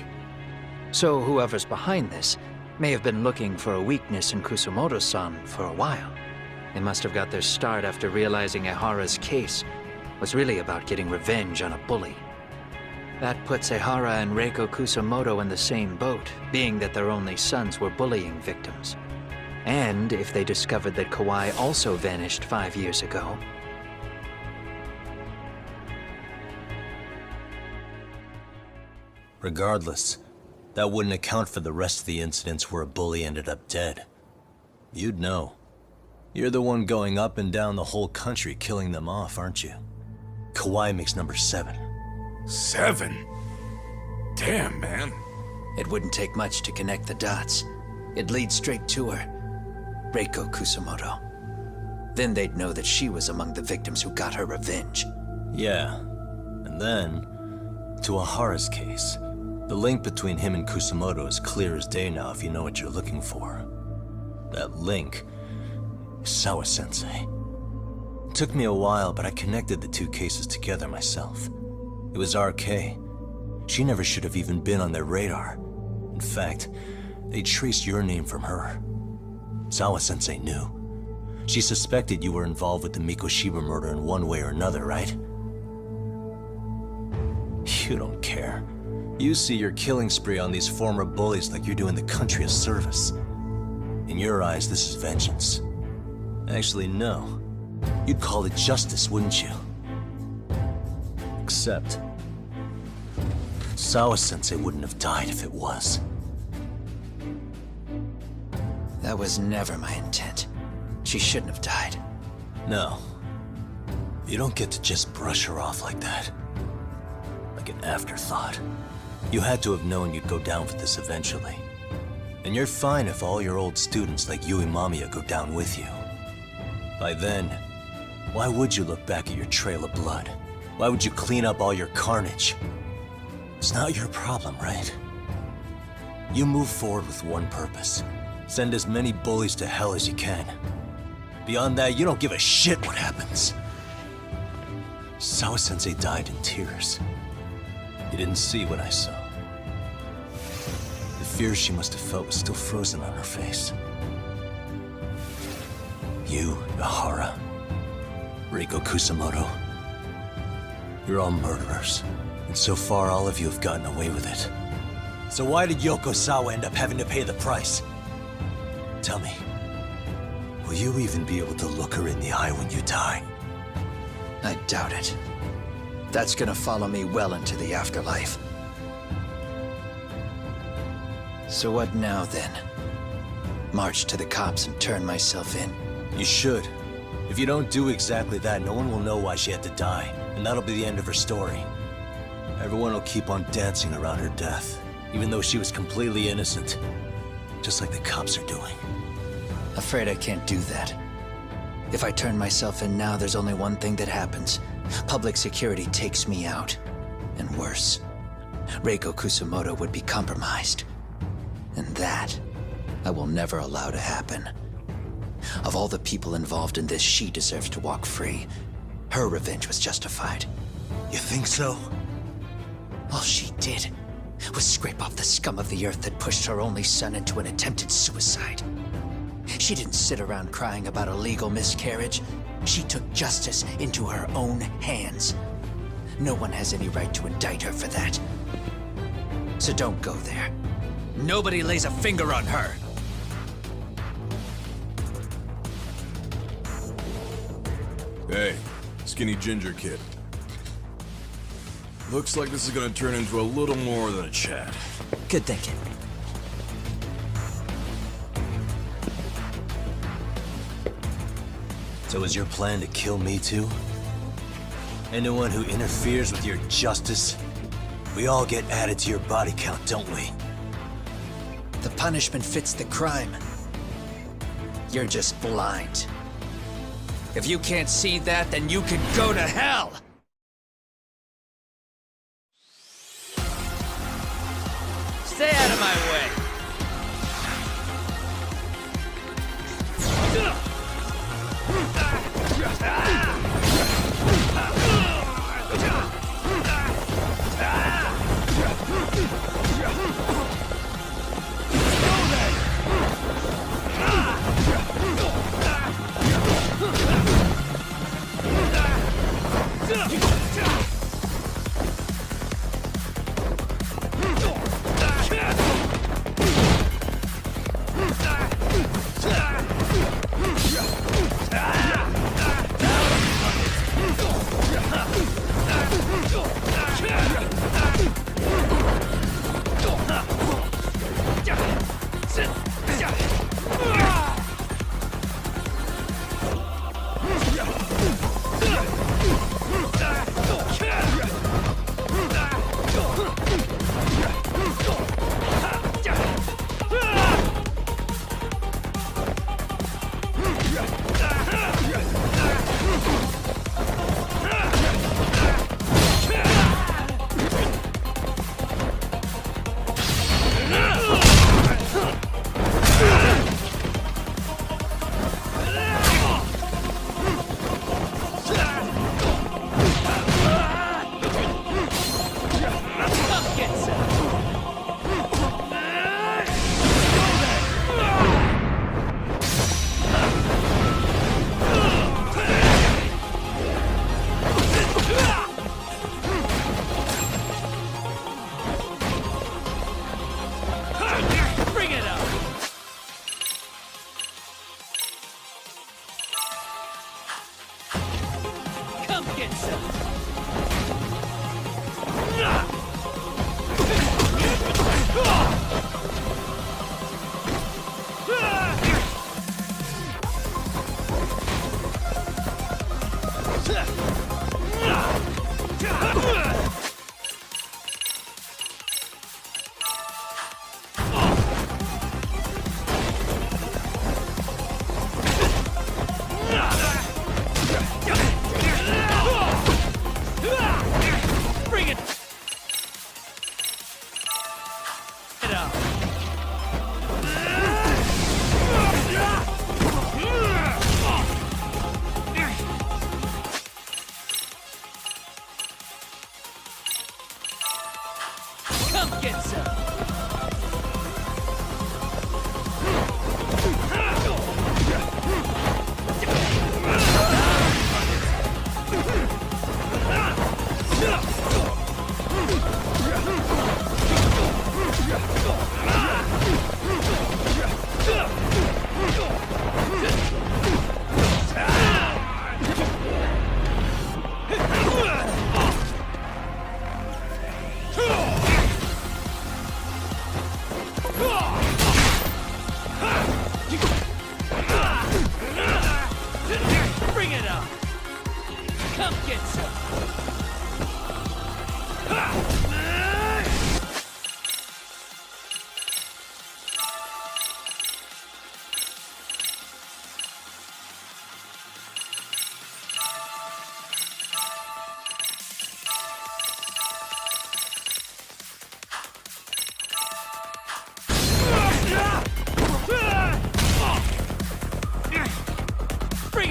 So whoever's behind this may have been looking for a weakness in Kusumoto-san for a while. They must have got their start after realizing Ehara's case was really about getting revenge on a bully. That puts Ehara and Reiko Kusumoto in the same boat, being that their only sons were bullying victims. And if they discovered that Kawai also vanished 5 years ago. Regardless, that wouldn't account for the rest of the incidents where a bully ended up dead. You'd know. You're the one going up and down the whole country killing them off, aren't you? Kawai makes number 7. 7? Damn, man. It wouldn't take much to connect the dots. It'd lead straight to her, Reiko Kusumoto. Then they'd know that she was among the victims who got her revenge. Yeah, and then to Ehara's case. The link between him and Kusumoto is clear as day now if you know what you're looking for. That link is Sawa-sensei. It took me a while, but I connected the two cases together myself. It was RK. She never should have even been on their radar. In fact, they traced your name from her. Sawa-sensei knew. She suspected you were involved with the Mikoshiba murder in one way or another, right? You don't care. You see your killing spree on these former bullies like you're doing the country a service. In your eyes, this is vengeance. Actually, no. You'd call it justice, wouldn't you? Except, Sawa-sensei wouldn't have died if it was. That was never my intent. She shouldn't have died. No. You don't get to just brush her off like that. Like an afterthought. You had to have known you'd go down for this eventually. And you're fine if all your old students like Yui Mamiya go down with you. By then, why would you look back at your trail of blood? Why would you clean up all your carnage? It's not your problem, right? You move forward with one purpose. Send as many bullies to hell as you can. Beyond that, you don't give a shit what happens. Sawa-sensei died in tears. You didn't see what I saw. The fear she must have felt was still frozen on her face. You, Ehara, Reiko Kusumoto, you're all murderers. And so far, all of you have gotten away with it. So why did Yoko Sawa end up having to pay the price? Tell me, will you even be able to look her in the eye when you die? I doubt it. That's gonna follow me well into the afterlife. So what now, then? March to the cops and turn myself in? You should. If you don't do exactly that, no one will know why she had to die, and that'll be the end of her story. Everyone will keep on dancing around her death, even though she was completely innocent. Just like the cops are doing. Afraid I can't do that. If I turn myself in now, there's only one thing that happens. Public security takes me out. And worse, Reiko Kusumoto would be compromised. And that, I will never allow to happen. Of all the people involved in this, she deserves to walk free. Her revenge was justified. You think so? All she did was scrape off the scum of the earth that pushed her only son into an attempted suicide. She didn't sit around crying about a legal miscarriage. She took justice into her own hands. No one has any right to indict her for that. So don't go there. Nobody lays a finger on her. Hey, skinny ginger kid. Looks like this is gonna turn into a little more than a chat. Good thinking. So is your plan to kill me too? Anyone who interferes with your justice, we all get added to your body count, don't we? The punishment fits the crime. You're just blind. If you can't see that, then you can go to hell! Stay out of my way!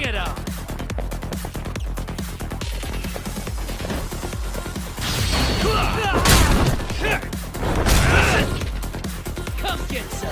it on! Come get some!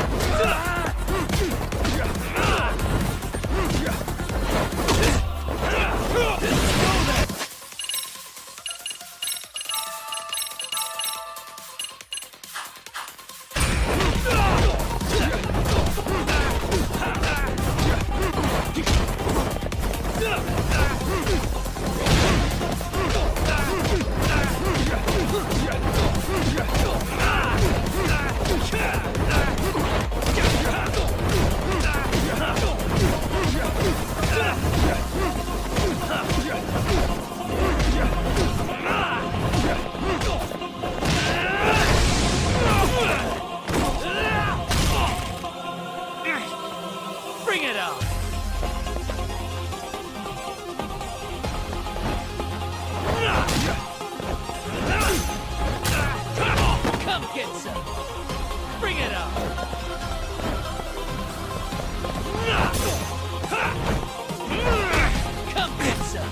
Bring it on! Come get some! Bring it on! Come get some!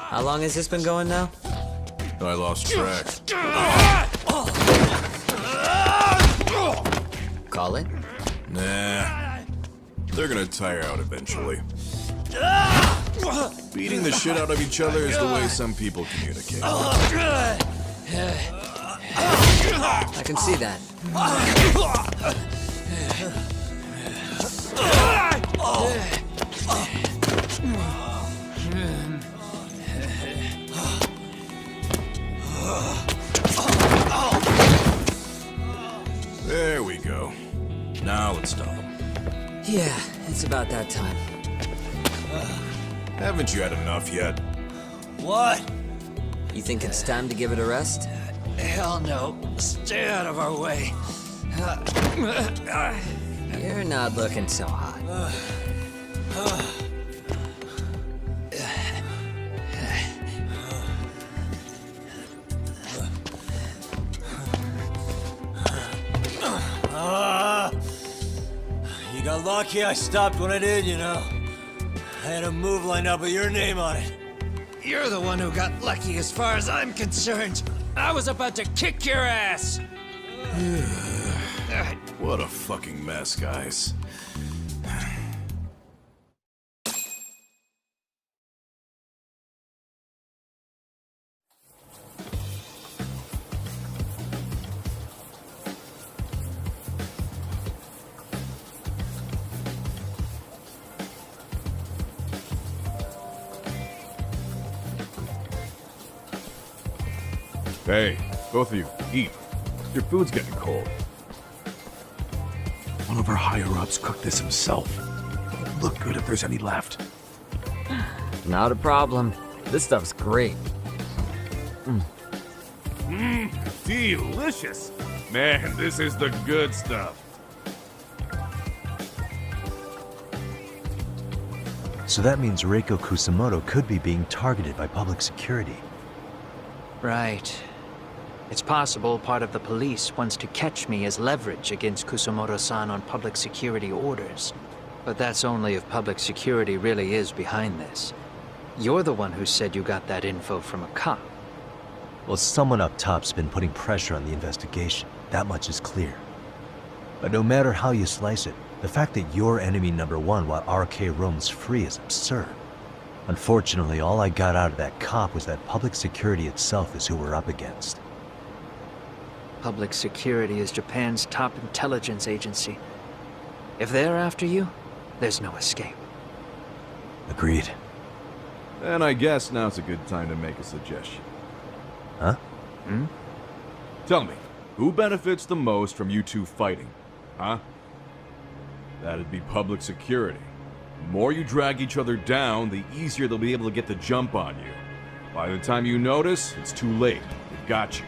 How long has this been going now? I lost track. Call it? Nah. They're gonna tire out eventually. Beating the shit out of each other is the way some people communicate. I can see that. There we go. Now let's stop them. Yeah, it's about that time. Haven't you had enough yet? What? You think it's time to give it a rest? Hell no. Stay out of our way. You're not looking so hot. You got lucky I stopped when I did, you know. I had a move lined up with your name on it. You're the one who got lucky as far as I'm concerned. I was about to kick your ass! What a fucking mess, guys. Hey, both of you, eat. Your food's getting cold. One of our higher-ups cooked this himself. It'll look good if there's any left. Not a problem. This stuff's great. Delicious. Man, this is the good stuff. So that means Reiko Kusamoto could be being targeted by public security. Right. It's possible part of the police wants to catch me as leverage against Kusamoto-san on public security orders. But that's only if public security really is behind this. You're the one who said you got that info from a cop. Well, someone up top's been putting pressure on the investigation. That much is clear. But no matter how you slice it, The fact that you're enemy number one while RK roams free is absurd. Unfortunately, all I got out of that cop was that public security itself is who we're up against. Public security is Japan's top intelligence agency. If they're after you, there's no escape. Agreed. And I guess now's a good time to make a suggestion. Huh? Hmm? Tell me, who benefits the most from you two fighting? Huh? That'd be public security. The more you drag each other down, the easier they'll be able to get the jump on you. By the time you notice, it's too late. They've got you.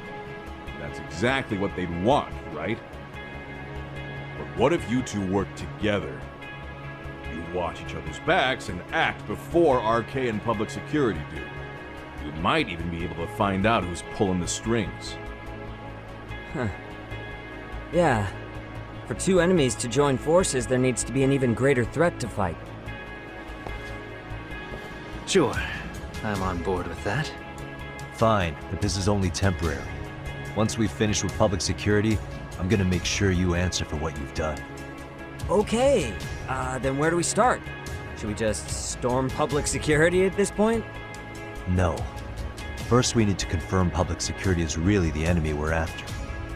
That's exactly what they'd want, right? But what if you two work together? You watch each other's backs and act before RK and public security do. You might even be able to find out who's pulling the strings. Huh. Yeah. For two enemies to join forces, there needs to be an even greater threat to fight. Sure. I'm on board with that. Fine, but this is only temporary. Once we finish with public security, I'm gonna make sure you answer for what you've done. Okay, then where do we start? Should we just storm public security at this point? No. First, we need to confirm public security is really the enemy we're after.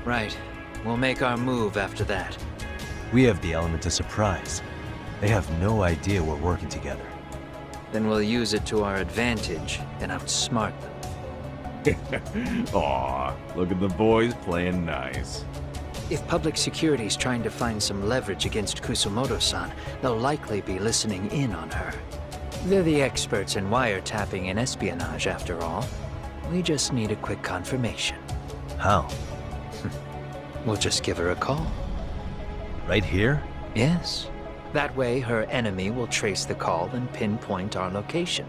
Right. We'll make our move after that. We have the element of surprise. They have no idea we're working together. Then we'll use it to our advantage and outsmart them. Aw, look at the boys playing nice. If public security's trying to find some leverage against Kusumoto-san, they'll likely be listening in on her. They're the experts in wiretapping and espionage, after all. We just need a quick confirmation. How? We'll just give her a call. Right here? Yes. That way, her enemy will trace the call and pinpoint our location.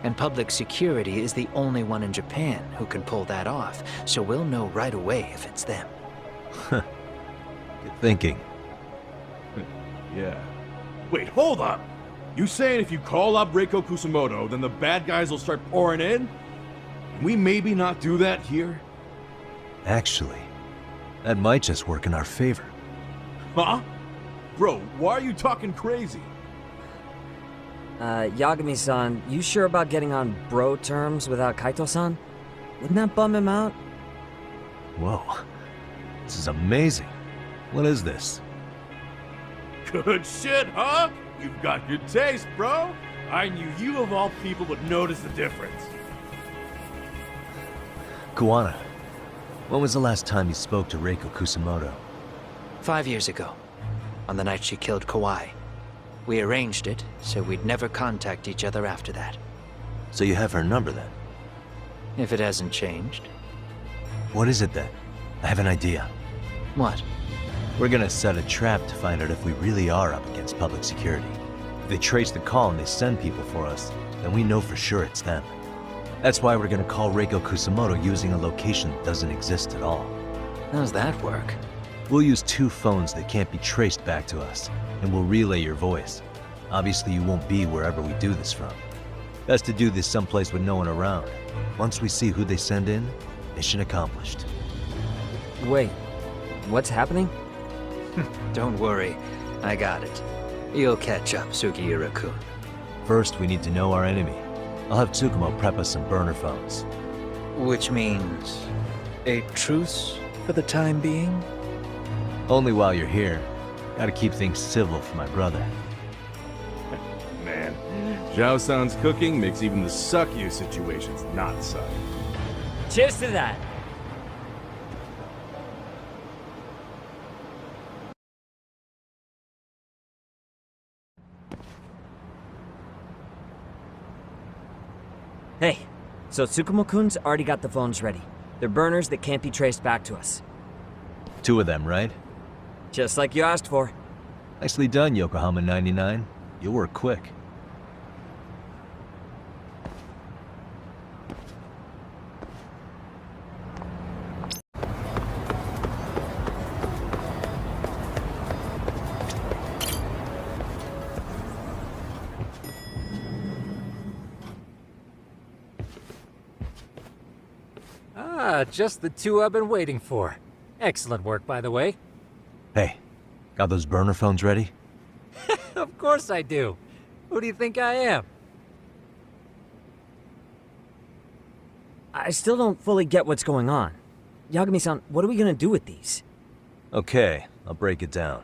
And public security is the only one in Japan who can pull that off, so we'll know right away if it's them. Good thinking. Yeah. Wait, hold up! You saying if you call up Reiko Kusumoto, then the bad guys will start pouring in? Can we maybe not do that here? Actually, that might just work in our favor. Huh? Bro, why are you talking crazy? Yagami-san, you sure about getting on bro terms without Kaito-san? Wouldn't that bum him out? Whoa. This is amazing. What is this? Good shit, huh? You've got good taste, bro. I knew you of all people would notice the difference. Kuwana, when was the last time you spoke to Reiko Kusumoto? 5 years ago, on the night she killed Kawai. We arranged it, so we'd never contact each other after that. So you have her number then? If it hasn't changed. What is it then? I have an idea. What? We're gonna set a trap to find out if we really are up against public security. If they trace the call and they send people for us, then we know for sure it's them. That's why we're gonna call Reiko Kusumoto using a location that doesn't exist at all. How's that work? We'll use 2 phones that can't be traced back to us, and we'll relay your voice. Obviously you won't be wherever we do this from. Best to do this someplace with no one around. Once we see who they send in, mission accomplished. Wait, what's happening? Don't worry, I got it. You'll catch up, Sugiura-kun. First, we need to know our enemy. I'll have Tsukumo prep us some burner phones. Which means a truce for the time being? Only while you're here. Gotta keep things civil for my brother. Man, Zhao-san's cooking makes even the suck you situations not suck. Cheers to that! Hey, so Tsukumo-kun's already got the phones ready. They're burners that can't be traced back to us. 2 of them, right? Just like you asked for. Nicely done, Yokohama 99. You'll work quick. Ah, just the 2 I've been waiting for. Excellent work, by the way. Hey, Got those burner phones ready? Of course I do. Who do you think I am? I still don't fully get what's going on. Yagami-san, what are we gonna do with these? Okay, I'll break it down.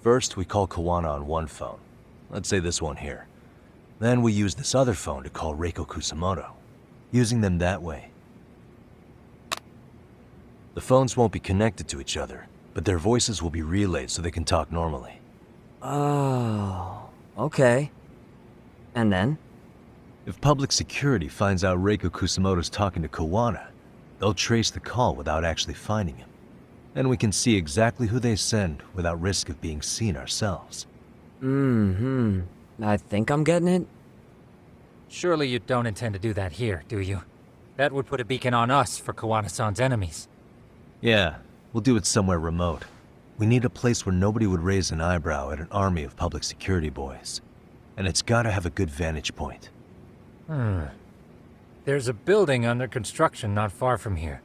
First, we call Kawana on one phone. Let's say this one here. Then we use this other phone to call Reiko Kusumoto, using them that way. The phones won't be connected to each other, but their voices will be relayed so they can talk normally. Oh, okay. And then? If public security finds out Reiko Kusumoto's talking to Kawana, they'll trace the call without actually finding him. And we can see exactly who they send without risk of being seen ourselves. I think I'm getting it. Surely you don't intend to do that here, do you? That would put a beacon on us for Kawana-san's enemies. Yeah, we'll do it somewhere remote. We need a place where nobody would raise an eyebrow at an army of public security boys. And it's gotta have a good vantage point. There's a building under construction not far from here.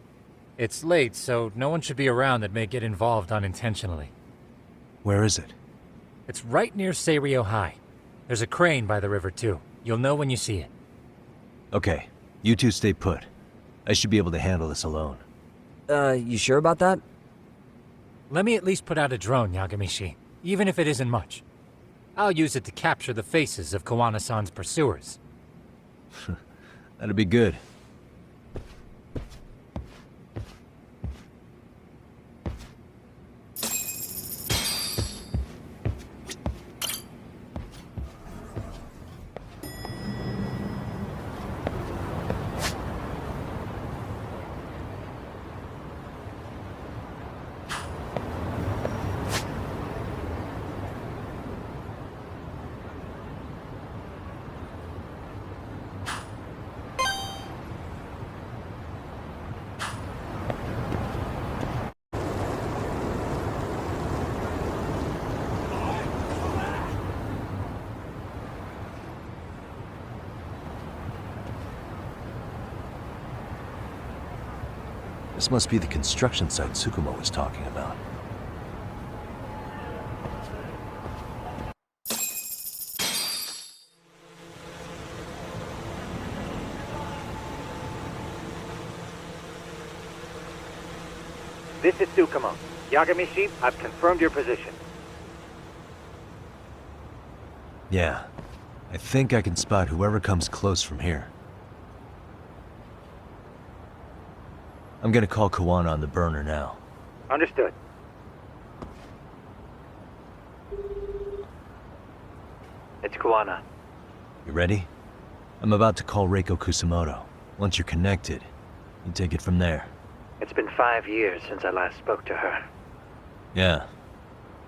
It's late, so no one should be around that may get involved unintentionally. Where is it? It's right near Seirio High. There's a crane by the river, too. You'll know when you see it. Okay, you two stay put. I should be able to handle this alone. You sure about that? Let me at least put out a drone, Yagami-shi, even if it isn't much. I'll use it to capture the faces of Kawana-san's pursuers. That'd be good. This must be the construction site Tsukumo was talking about. This is Tsukumo. Yagami-shi, I've confirmed your position. Yeah, I think I can spot whoever comes close from here. I'm gonna call Kawana on the burner now. Understood. It's Kawana. You ready? I'm about to call Reiko Kusumoto. Once you're connected, you take it from there. It's been 5 years since I last spoke to her. Yeah.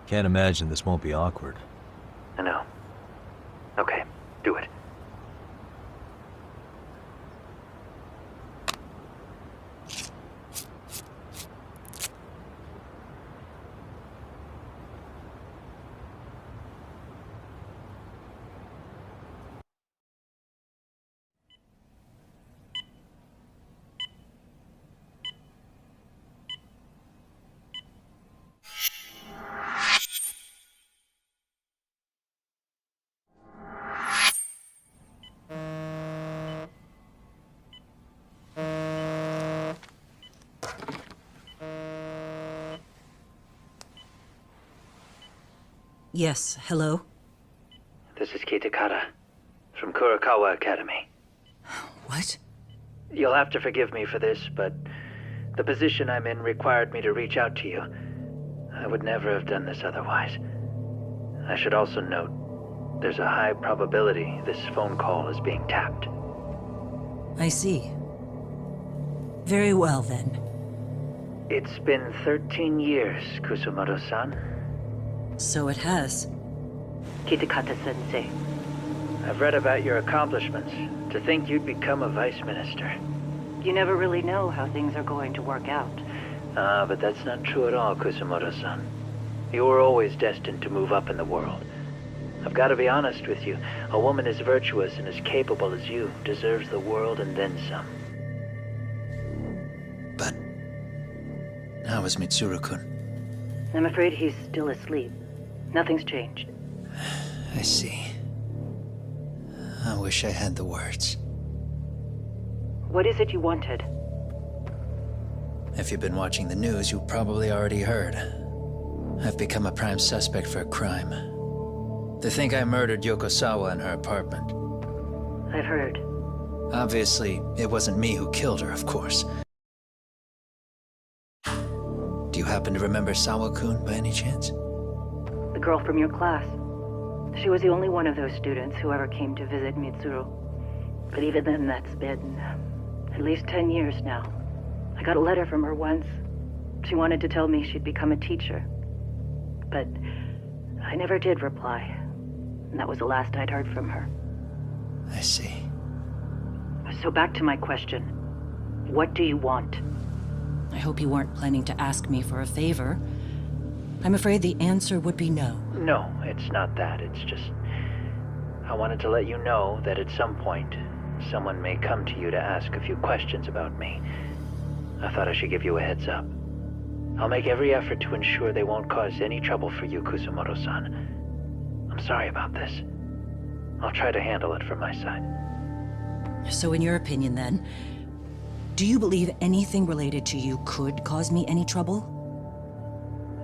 Can't imagine this won't be awkward. I know. Okay, do it. Yes, hello? This is Kitakata, from Kurakawa Academy. What? You'll have to forgive me for this, but the position I'm in required me to reach out to you. I would never have done this otherwise. I should also note, there's a high probability this phone call is being tapped. I see. Very well, then. It's been 13 years, Kusumoto-san. So it has. Kitakata-sensei. I've read about your accomplishments. To think you'd become a vice minister. You never really know how things are going to work out. But that's not true at all, Kusumoto-san. You were always destined to move up in the world. I've got to be honest with you. A woman as virtuous and as capable as you deserves the world and then some. But how is Mitsuru-kun? I'm afraid he's still asleep. Nothing's changed. I see. I wish I had the words. What is it you wanted? If you've been watching the news, you probably already heard. I've become a prime suspect for a crime. They think I murdered Yokosawa in her apartment. I've heard. Obviously, it wasn't me who killed her, of course. Do you happen to remember Sawa-kun by any chance? The girl from your class. She was the only one of those students who ever came to visit Mitsuru. But even then, that's been at least 10 years now. I got a letter from her once. She wanted to tell me she'd become a teacher. But I never did reply. And that was the last I'd heard from her. I see. So back to my question. What do you want? I hope you weren't planning to ask me for a favor. I'm afraid the answer would be no. No, it's not that. It's just... I wanted to let you know that at some point, someone may come to you to ask a few questions about me. I thought I should give you a heads up. I'll make every effort to ensure they won't cause any trouble for you, Kusumoto-san. I'm sorry about this. I'll try to handle it from my side. So in your opinion then, do you believe anything related to you could cause me any trouble?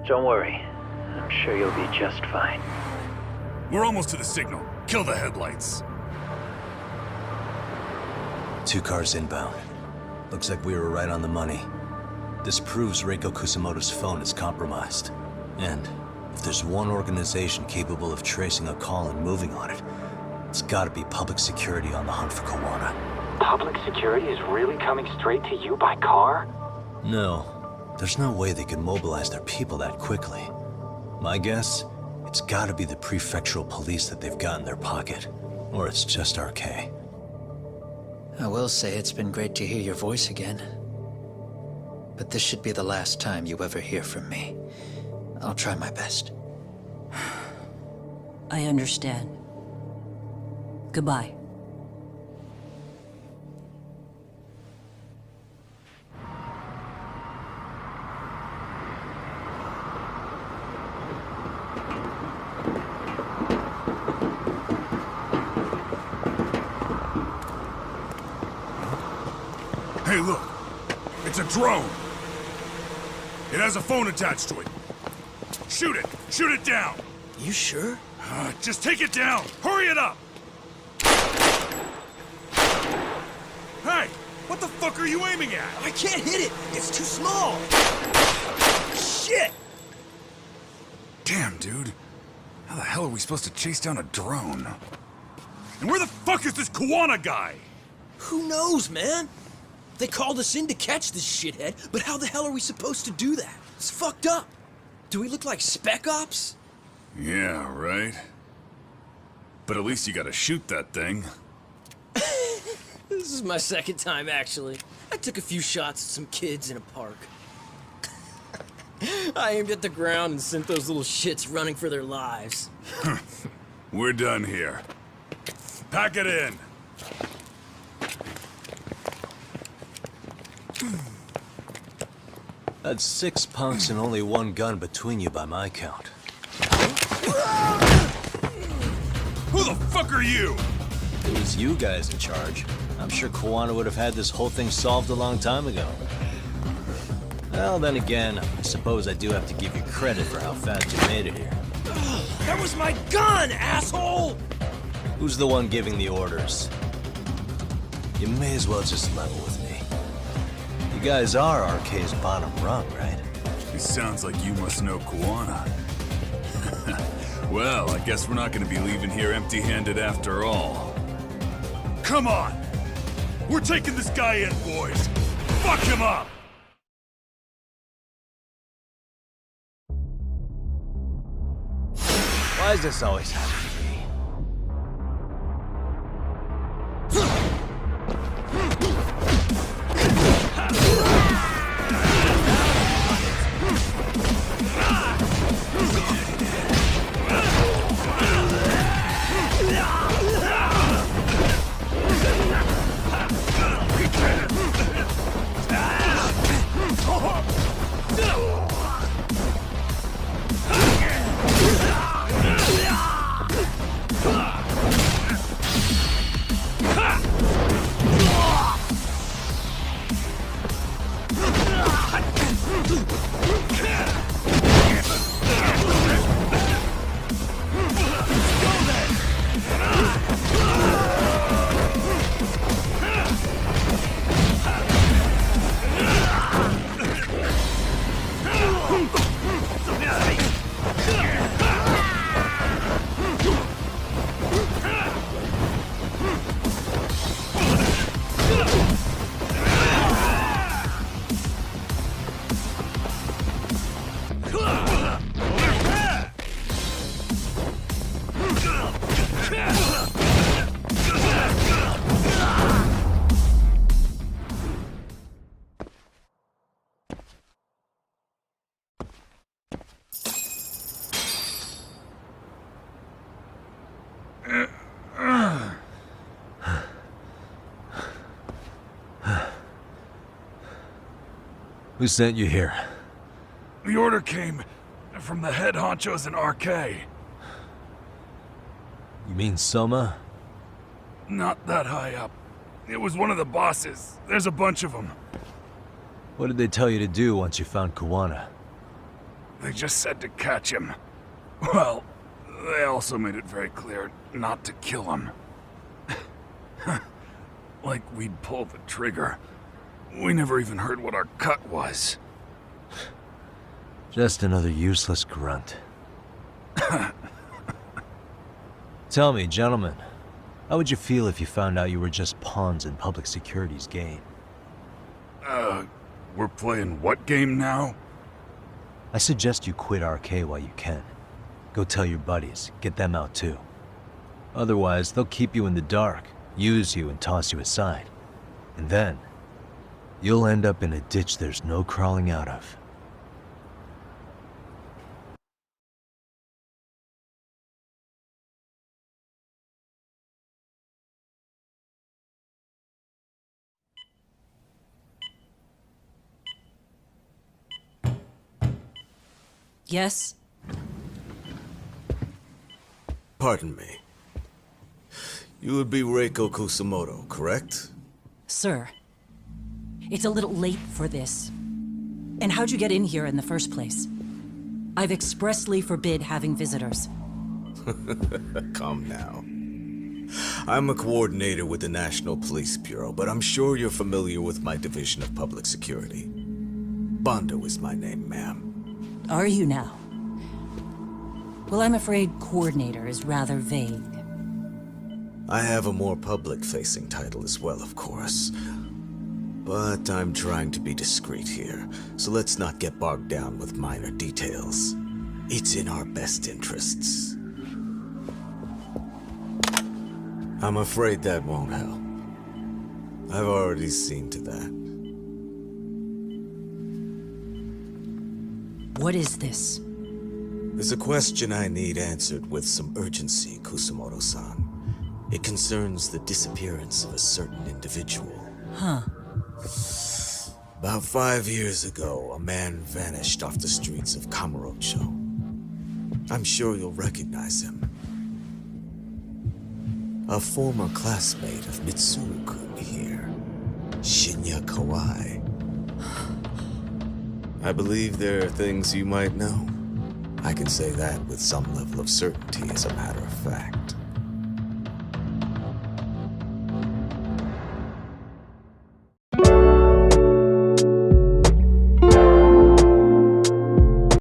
Don't worry. I'm sure you'll be just fine. We're almost to the signal. Kill the headlights. 2 cars inbound. Looks like we were right on the money. This proves Reiko Kusumoto's phone is compromised. And if there's one organization capable of tracing a call and moving on it, it's gotta be public security on the hunt for Kawana. Public security is really coming straight to you by car? No. There's no way they could mobilize their people that quickly. My guess, it's gotta be the prefectural police that they've got in their pocket. Or it's just RK. I will say it's been great to hear your voice again. But this should be the last time you ever hear from me. I'll try my best. I understand. Goodbye. Hey, look. It's a drone. It has a phone attached to it. Shoot it! Shoot it down! You sure? Just take it down! Hurry it up! Hey! What the fuck are you aiming at? I can't hit it! It's too small! Shit! Damn, dude. How the hell are we supposed to chase down a drone? And where the fuck is this Kawana guy? Who knows, man? They called us in to catch this shithead, but how the hell are we supposed to do that? It's fucked up. Do we look like spec ops? Yeah, right. But at least you gotta shoot that thing. This is my second time, actually. I took a few shots at some kids in a park. I aimed at the ground and sent those little shits running for their lives. We're done here. Pack it in. That's 6 punks and only 1 gun between you by my count. Who the fuck are you? It was you guys in charge. I'm sure Kawana would have had this whole thing solved a long time ago. Well, then again, I suppose I do have to give you credit for how fast you made it here. That was my gun, asshole! Who's the one giving the orders? You may as well just level with me. You guys are RK's bottom rung, right? It sounds like you must know Kawana. Well, I guess we're not gonna be leaving here empty-handed after all. Come on! We're taking this guy in, boys! Fuck him up! Why does this always happen to me? Who sent you here? The order came from the head honchos in RK. You mean Soma? Not that high up. It was one of the bosses. There's a bunch of them. What did they tell you to do once you found Kuwana? They just said to catch him. Well, they also made it very clear not to kill him. Like we'd pull the trigger. We never even heard what our cut was. Just another useless grunt. Tell me, gentlemen, how would you feel if you found out you were just pawns in public security's game? We're playing what game now? I suggest you quit RK while you can. Go tell your buddies, get them out too. Otherwise, they'll keep you in the dark, use you and toss you aside. And then, you'll end up in a ditch there's no crawling out of. Yes? Pardon me. You would be Reiko Kusumoto, correct? Sir, it's a little late for this. And how'd you get in here in the first place? I've expressly forbid having visitors. Come now. I'm a coordinator with the National Police Bureau, but I'm sure you're familiar with my Division of Public Security. Bondo is my name, ma'am. Are you now? Well, I'm afraid coordinator is rather vague. I have a more public-facing title as well, of course. But I'm trying to be discreet here, so let's not get bogged down with minor details. It's in our best interests. I'm afraid that won't help. I've already seen to that. What is this? There's a question I need answered with some urgency, Kusumoto-san. It concerns the disappearance of a certain individual. Huh. About 5 years ago, a man vanished off the streets of Kamurocho. I'm sure you'll recognize him. A former classmate of Mitsuru-kun here, Shinya Kawai. I believe there are things you might know. I can say that with some level of certainty, as a matter of fact.